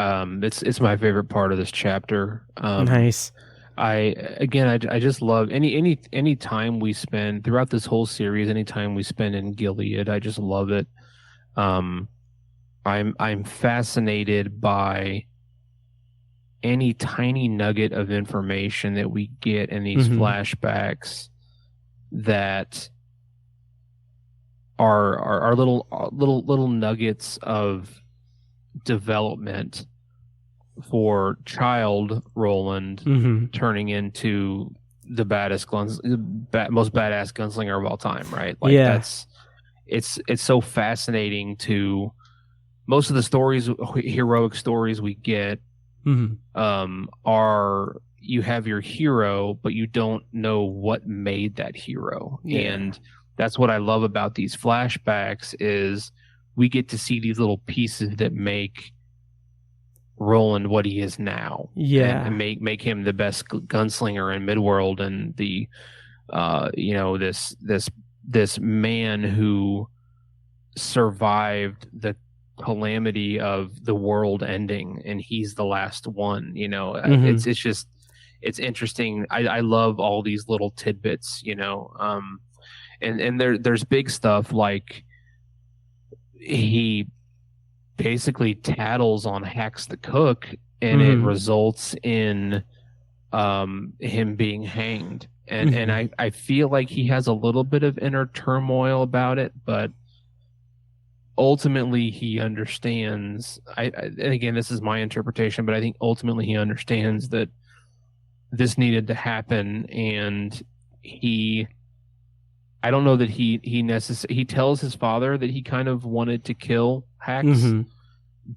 It's my favorite part of this chapter. Nice. I just love any time we spend throughout this whole series, any time we spend in Gilead, I just love it. I'm fascinated by any tiny nugget of information that we get in these flashbacks that are little nuggets of development for child Roland turning into the most badass gunslinger of all time, right? Like it's so fascinating to most of the stories, heroic stories we get are you have your hero, but you don't know what made that hero. And that's what I love about these flashbacks is we get to see these little pieces that make Roland what he is now, and make him the best gunslinger in Midworld, and the this man who survived the calamity of the world ending, and he's the last one. It's interesting. I love all these little tidbits, and there's big stuff like he basically tattles on Hax the cook, and it results in him being hanged. And I feel like he has a little bit of inner turmoil about it, but ultimately he understands. And again, this is my interpretation, but I think ultimately he understands that this needed to happen, and I don't know that he tells his father that he kind of wanted to kill Hax,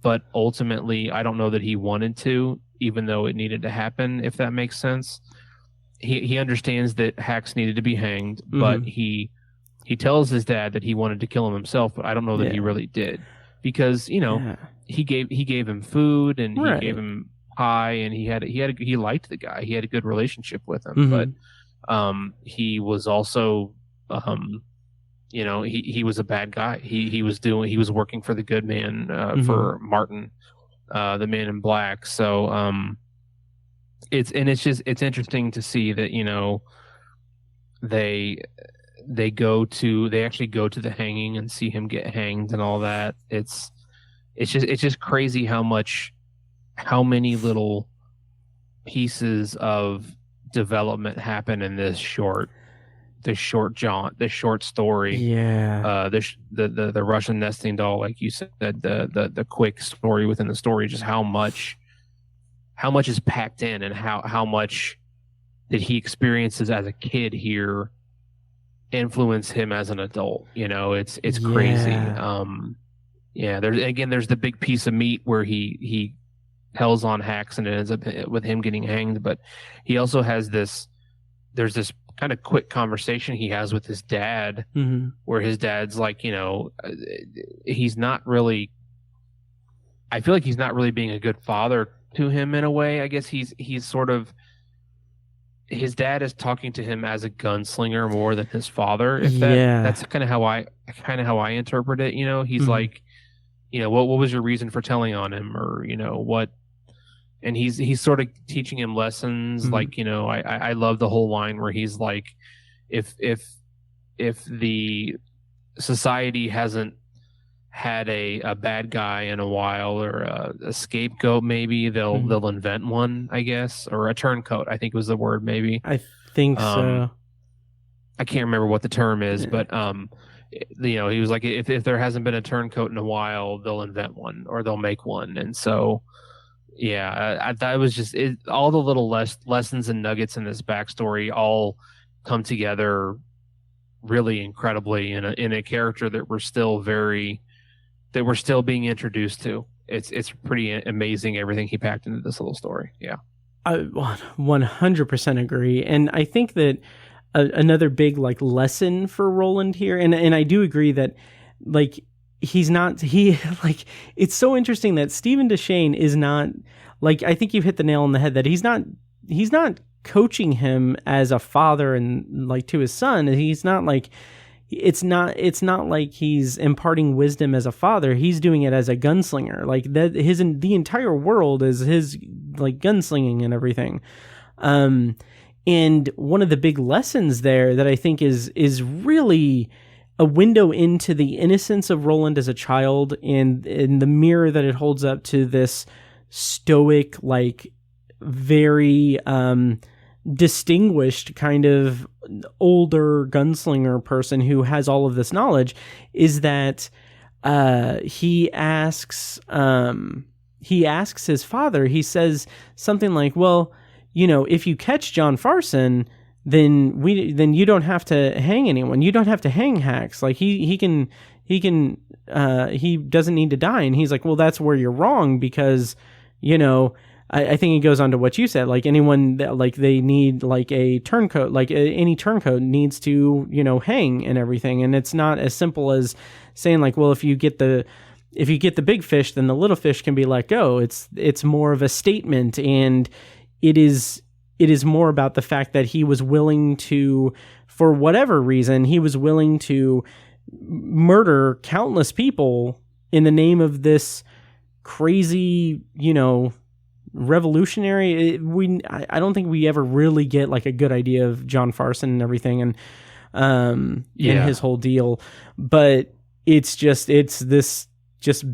but ultimately I don't know that he wanted to, even though it needed to happen, if that makes sense. He understands that Hax needed to be hanged, but he tells his dad that he wanted to kill him himself, but I don't know that he really did. because he gave him food and he gave him pie, and he liked the guy. He had a good relationship with him, but he was also he was a bad guy. He was working for the good man, for Martin, the man in black. So it's interesting to see that they actually go to the hanging and see him get hanged and all that. It's just crazy how many little pieces of development happen in this short jaunt, this short story. Yeah. The Russian nesting doll, like you said, the quick story within the story, just how much is packed in, and how much that he experiences as a kid here influence him as an adult. It's crazy. There's the big piece of meat where he tells on Hacks and it ends up with him getting hanged, but he also has there's this kind of quick conversation he has with his dad, where his dad's like, he's not really, I feel like he's not really being a good father to him in a way. I guess he's sort of, his dad is talking to him as a gunslinger more than his father. That's kind of how I interpret it. He's like, what was your reason for telling on him, or what? And he's sort of teaching him lessons. Like, I love the whole line where he's like, if the society hasn't had a bad guy in a while, or a scapegoat, maybe they'll invent one, I guess, or a turncoat, I think was the word, maybe. I think so. I can't remember what the term is, but he was like, if there hasn't been a turncoat in a while, they'll invent one, or they'll make one. And so I thought it was just all the little lessons and nuggets in this backstory all come together really incredibly in a character that we're still being introduced to. It's pretty amazing everything he packed into this little story. Yeah, I 100% agree, and I think that another big lesson for Roland here, and I do agree that it's so interesting that Stephen Deshane is not, I think you've hit the nail on the head, that he's not coaching him as a father and to his son. He's not it's not like he's imparting wisdom as a father. He's doing it as a gunslinger. The entire world is his gunslinging and everything. And one of the big lessons there that I think is really a window into the innocence of Roland as a child, and in the mirror that it holds up to this stoic, very distinguished kind of older gunslinger person who has all of this knowledge, is that he asks his father, he says something like, well, if you catch John Farson, then you don't have to hang anyone. You don't have to hang Hacks. He doesn't need to die. And he's like, well, that's where you're wrong, because, I think it goes on to what you said, anyone that they need a turncoat, any turncoat needs to, hang and everything. And it's not as simple as saying well, if you get the big fish, then the little fish can be let go. It's more of a statement, and it is more about the fact that he was willing to, for whatever reason, he was willing to murder countless people in the name of this crazy, revolutionary. I don't think we ever really get a good idea of John Farson and everything, and and his whole deal. But it's this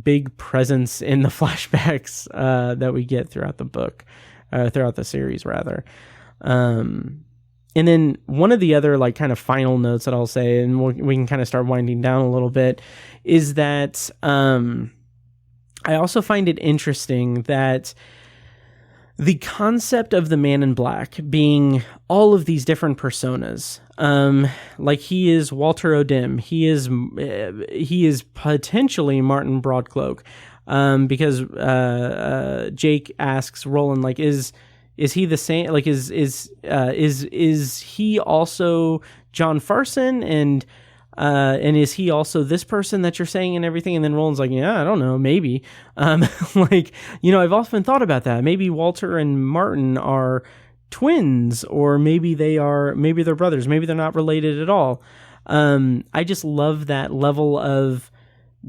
big presence in the flashbacks that we get throughout the book. Throughout the series, rather. And then one of the other kind of final notes that I'll say, and we can kind of start winding down a little bit, is that I also find it interesting that the concept of the Man in Black being all of these different personas, he is Walter O'Dim, he is potentially Martin Broadcloak. Because Jake asks Roland, is he the same? Is he also John Farson? And And is he also this person that you're saying and everything? And then Roland's like, yeah, I don't know, maybe. Like, I've often thought about that. Maybe Walter and Martin are twins, or maybe they're brothers. Maybe they're not related at all. I just love that level of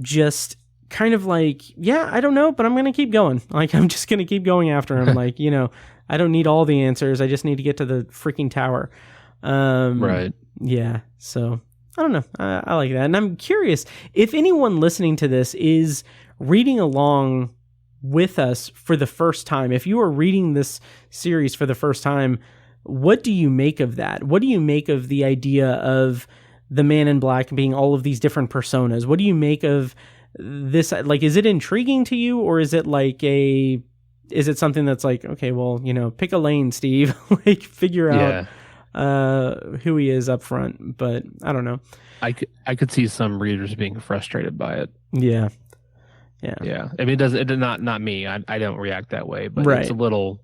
just kind of like, yeah, I don't know, but I'm going to keep going. Like, I'm just going to keep going after him. Like, I don't need all the answers. I just need to get to the freaking tower. Right. Yeah. So I don't know. I like that. And I'm curious if anyone listening to this is reading along with us for the first time. If you are reading this series for the first time, what do you make of that? What do you make of the idea of the Man in Black being all of these different personas? What do you make of this? Like, is it intriguing to you, or is it like is it something that's like, okay, well, pick a lane, Steve, like figure out who he is up front? But I don't know. I could see some readers being frustrated by it. Yeah. I mean, it not me. I don't react that way, but right. It's a little,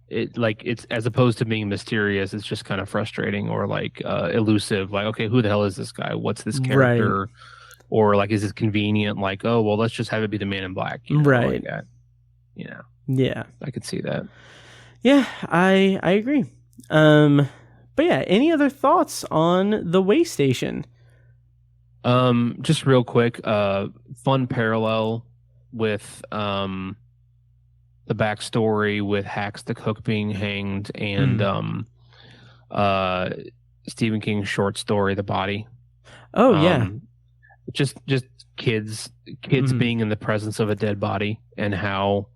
it's as opposed to being mysterious, it's just kind of frustrating or like elusive. Like, okay, who the hell is this guy? What's this character? Right. Or like, is it convenient? Like, oh, well, let's just have it be the Man in Black. Right. Like that. Yeah. I could see that. Yeah, I agree. But yeah, any other thoughts on the way station? Just real quick, fun parallel with the backstory with Hacks the Cook being hanged and Stephen King's short story, The Body. Oh yeah. Just kids being in the presence of a dead body and how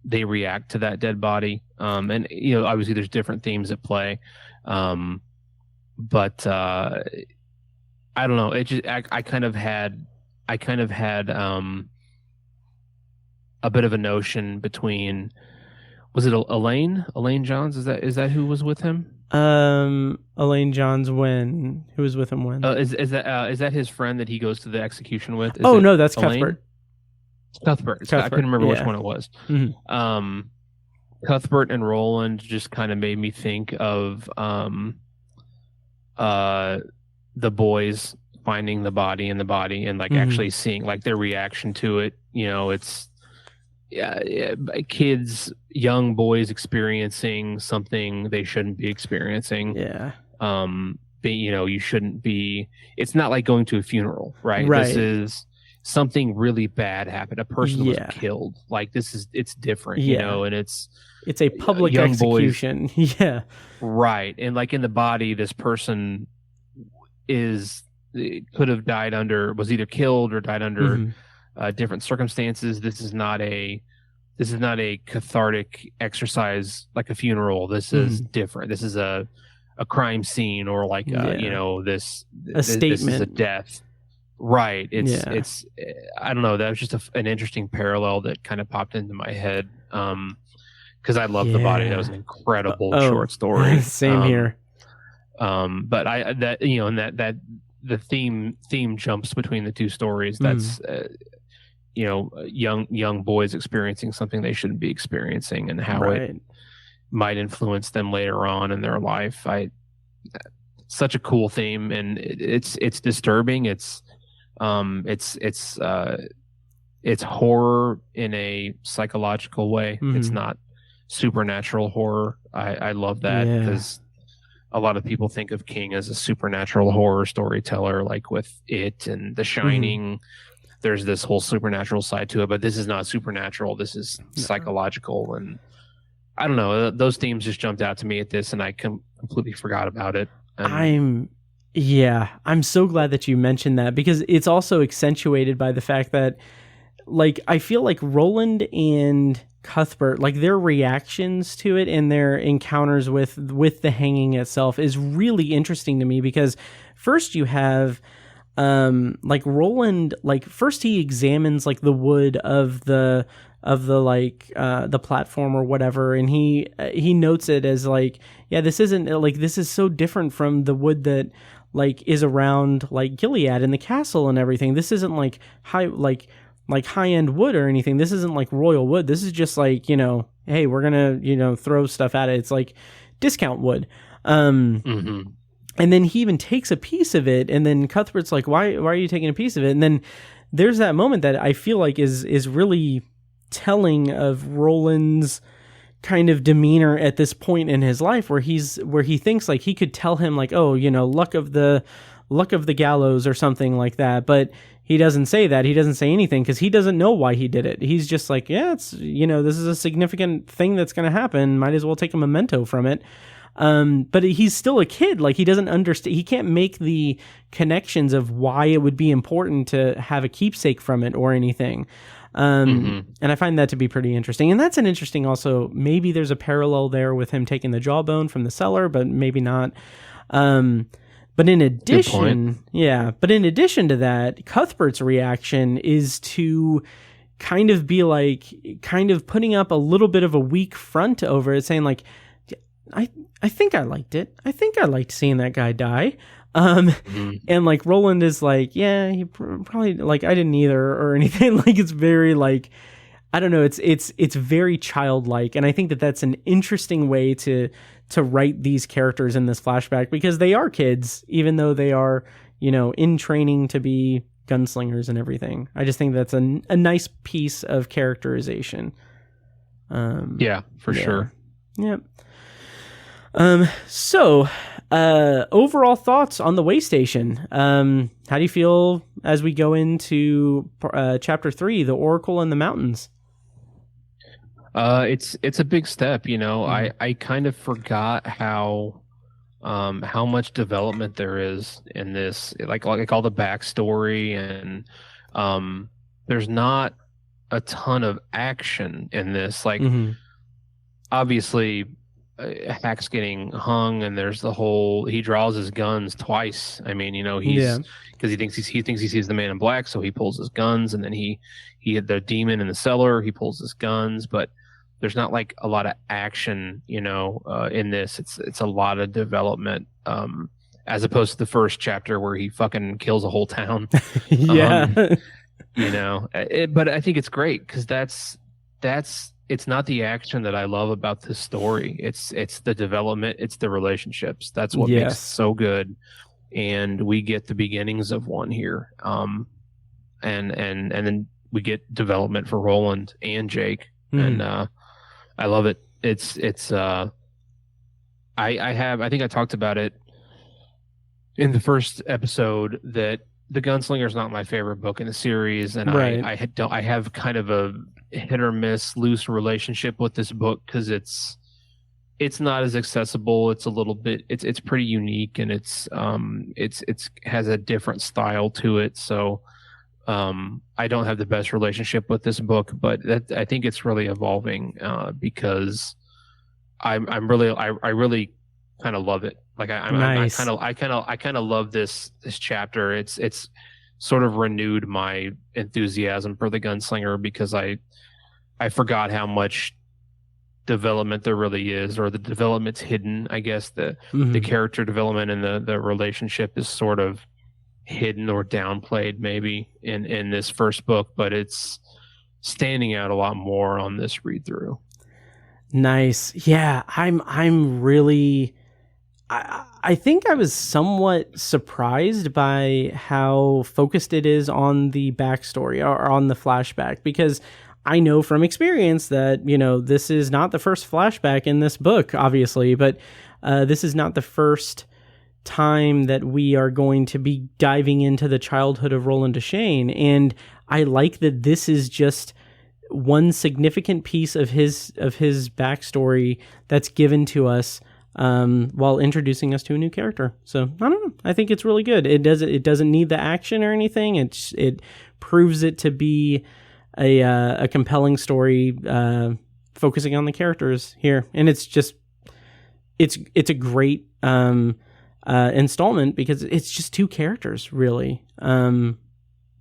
they react to that dead body. And obviously there's different themes at play. But I don't know. It just I kind of had a bit of a notion between, was it Elaine Johns? Is that who was with him? Elaine Johns who was with him when? Is that his friend that he goes to the execution with? No, that's Cuthbert. Cuthbert. I couldn't remember which one it was. Mm-hmm. Cuthbert and Roland just kind of made me think of the boys finding the body and like actually seeing like their reaction to it. It's kids, young boys experiencing something they shouldn't be experiencing. Yeah. You shouldn't be. It's not like going to a funeral, right? This is something really bad happened. A person was killed. Like it's different, and it's a public execution. Yeah. Right. And like in the body, this person could have died was either killed or died under different circumstances. This is not a cathartic exercise like a funeral. This is different. This is a crime scene, or like statement. This is a death. Right. It's I don't know. That was just an interesting parallel that kind of popped into my head. Because I love The Body. That was an incredible short story. Same here. But the theme jumps between the two stories. That's young boys experiencing something they shouldn't be experiencing, and how it might influence them later on in their life. Such a cool theme, and it's disturbing. It's horror in a psychological way. It's not supernatural horror. I love that, because a lot of people think of King as a supernatural horror storyteller, like with It and The Shining. There's this whole supernatural side to it, but this is not supernatural. This is psychological, and I don't know. Those themes just jumped out to me at this, and I completely forgot about it. I'm so glad that you mentioned that, because it's also accentuated by the fact that, like, I feel like Roland and Cuthbert, like their reactions to it and their encounters with the hanging itself is really interesting to me, because first you have like Roland, like first he examines like the wood of the platform or whatever, and he notes it as like, this isn't like, this is so different from the wood that like is around like Gilead in the castle and everything. This isn't like high-end wood or anything. This isn't like royal wood. This is just like, hey, we're gonna throw stuff at it. It's like discount wood. And then he even takes a piece of it, and then Cuthbert's like, why are you taking a piece of it? And then there's that moment that I feel like is really telling of Roland's kind of demeanor at this point in his life, where he thinks like he could tell him like, oh, luck of the gallows or something like that, but he doesn't say that. He doesn't say anything because he doesn't know why he did it. He's just like, yeah, it's this is a significant thing that's going to happen. Might as well take a memento from it. But he's still a kid. Like, he doesn't understand. He can't make the connections of why it would be important to have a keepsake from it or anything. And I find that to be pretty interesting. And that's an interesting also, maybe there's a parallel there with him taking the jawbone from the cellar, but maybe not. But in addition, to that, Cuthbert's reaction is to kind of be like, kind of putting up a little bit of a weak front over it, saying like, I think I liked it. I think I liked seeing that guy die. And like Roland is like, yeah, he probably, like, I didn't either or anything. Like, it's very like, I don't know. It's very childlike. And I think that that's an interesting way to write these characters in this flashback, because they are kids, even though they are, in training to be gunslingers and everything. I just think that's a nice piece of characterization. Sure. Yep. So, overall thoughts on the way station. How do you feel as we go into chapter 3, the Oracle in the Mountains? It's a big step, I kind of forgot how much development there is in this, like all the backstory, and there's not a ton of action in this. Like, obviously, Hack's getting hung, and there's the whole, he draws his guns twice. I mean, he's, because he thinks he sees the man in black, so he pulls his guns, and then he had the demon in the cellar, he pulls his guns, but there's not like a lot of action, in this. It's a lot of development, as opposed to the first chapter where he fucking kills a whole town. But I think it's great because it's not the action that I love about this story. It's the development. It's the relationships. That's what makes it so good. And we get the beginnings of one here. And then we get development for Roland and Jake. And I love it. I think I talked about it in the first episode that The Gunslinger is not my favorite book in the series, and I have kind of a hit or miss loose relationship with this book because it's not as accessible. It's a little bit it's pretty unique, and it's has a different style to it. So I don't have the best relationship with this book, but I think it's really evolving because I really kind of love it. Like I kind of love this chapter. It's sort of renewed my enthusiasm for the Gunslinger because I forgot how much development there really is, or the development's hidden. I guess the character development and the relationship is sort of hidden or downplayed maybe in this first book, but it's standing out a lot more on this read through. Nice. Yeah, I'm really I think I was somewhat surprised by how focused it is on the backstory or on the flashback, because I know from experience that, this is not the first flashback in this book, obviously, but this is not the first time that we are going to be diving into the childhood of Roland Deschain. And I like that this is just one significant piece of his backstory that's given to us while introducing us to a new character. So I don't know. I think it's really good. It doesn't need the action or anything. It proves it to be a compelling story, focusing on the characters here. And it's a great installment because it's just two characters really. Throughout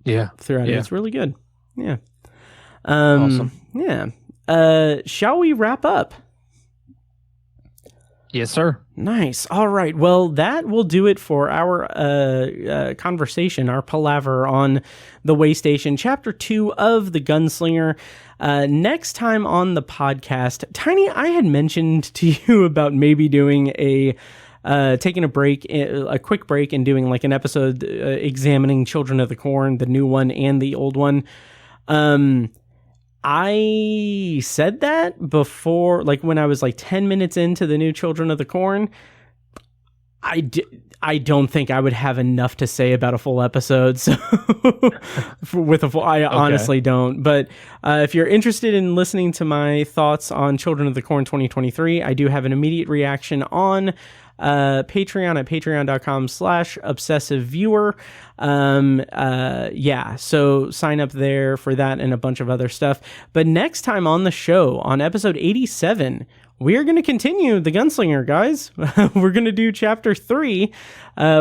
it. It's really good. Yeah. Awesome. Yeah. Shall we wrap up? Yes, sir. Nice. All right. Well, that will do it for our conversation, our palaver on The Way Station, Chapter 2 of The Gunslinger. Next time on the podcast, Tiny, I had mentioned to you about maybe doing a taking a quick break and doing like an episode examining Children of the Corn, the new one and the old one. I said that before, like when I was like 10 minutes into the new Children of the Corn. I don't think I would have enough to say about a full episode. So I honestly don't. But if you're interested in listening to my thoughts on Children of the Corn 2023, I do have an immediate reaction on Patreon at patreon.com/obsessiveviewer. So sign up there for that and a bunch of other stuff. But next time on the show, on episode 87, we are going to continue the Gunslinger, guys. We're going to do chapter 3,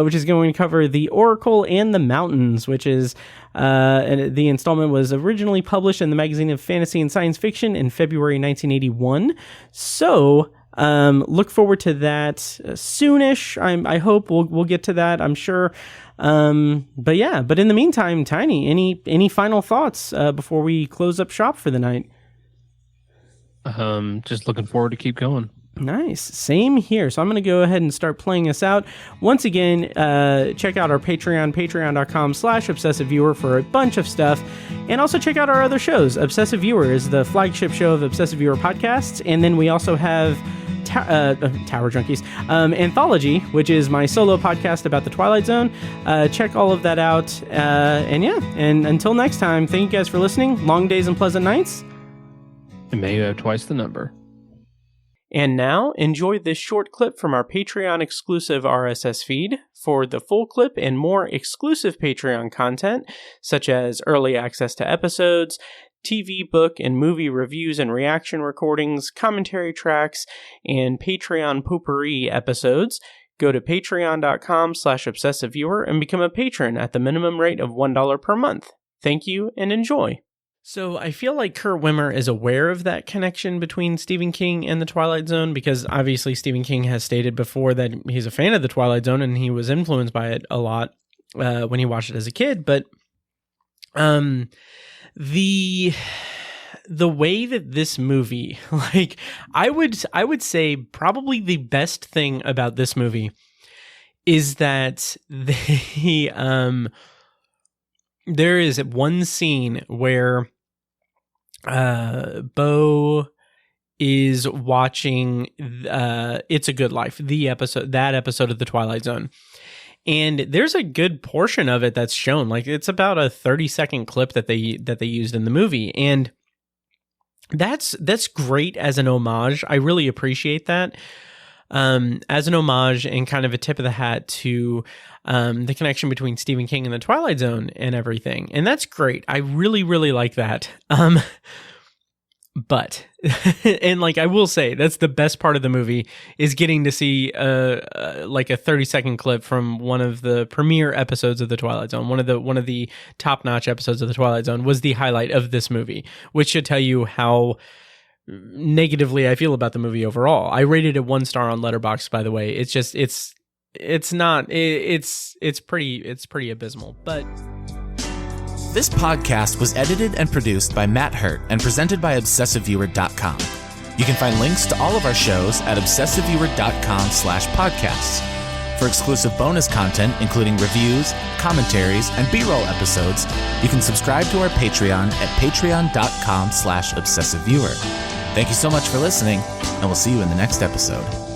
which is going to cover the Oracle and the Mountains, which is the installment was originally published in the Magazine of Fantasy and Science Fiction in February 1981. So look forward to that soonish. I hope we'll get to that, I'm sure. But in the meantime, Tiny, any final thoughts before we close up shop for the night? Just looking forward to keep going. Nice. Same here. So I'm going to go ahead and start playing us out. Once again, check out our Patreon, patreon.com/obsessiveviewer for a bunch of stuff. And also check out our other shows. Obsessive Viewer is the flagship show of Obsessive Viewer podcasts. And then we also have Tower Junkies Anthology, which is my solo podcast about the Twilight Zone. Check all of that out. And until next time, thank you guys for listening. Long days and pleasant nights. And may you have twice the number. And now, enjoy this short clip from our Patreon exclusive RSS feed. For the full clip and more exclusive Patreon content, such as early access to episodes, TV, book, and movie reviews and reaction recordings, commentary tracks, and Patreon potpourri episodes, go to patreon.com/obsessiveviewer and become a patron at the minimum rate of $1 per month. Thank you and enjoy. So I feel like Kurt Wimmer is aware of that connection between Stephen King and the Twilight Zone, because obviously Stephen King has stated before that he's a fan of the Twilight Zone and he was influenced by it a lot when he watched it as a kid. But the way that this movie, like I would say probably the best thing about this movie is that there is one scene where Bo is watching It's a Good Life, that episode of the Twilight Zone. And there's a good portion of it that's shown. Like it's about a 30-second clip that they used in the movie. And that's great as an homage. I really appreciate that. As an homage and kind of a tip of the hat to the connection between Stephen King and the Twilight Zone and everything. And that's great. I really, really like that. But, and like I will say, that's the best part of the movie is getting to see like a 30-second clip from one of the premiere episodes of the Twilight Zone. One of the top-notch episodes of the Twilight Zone was the highlight of this movie, which should tell you how negatively I feel about the movie overall. I rated it 1 star on Letterboxd, by the way. It's just it's pretty abysmal. But this podcast was edited and produced by Matt Hurt and presented by ObsessiveViewer.com. You can find links to all of our shows at ObsessiveViewer.com/podcasts. For exclusive bonus content, including reviews, commentaries, and B-roll episodes, you can subscribe to our Patreon at patreon.com/ObsessiveViewer. Thank you so much for listening, and we'll see you in the next episode.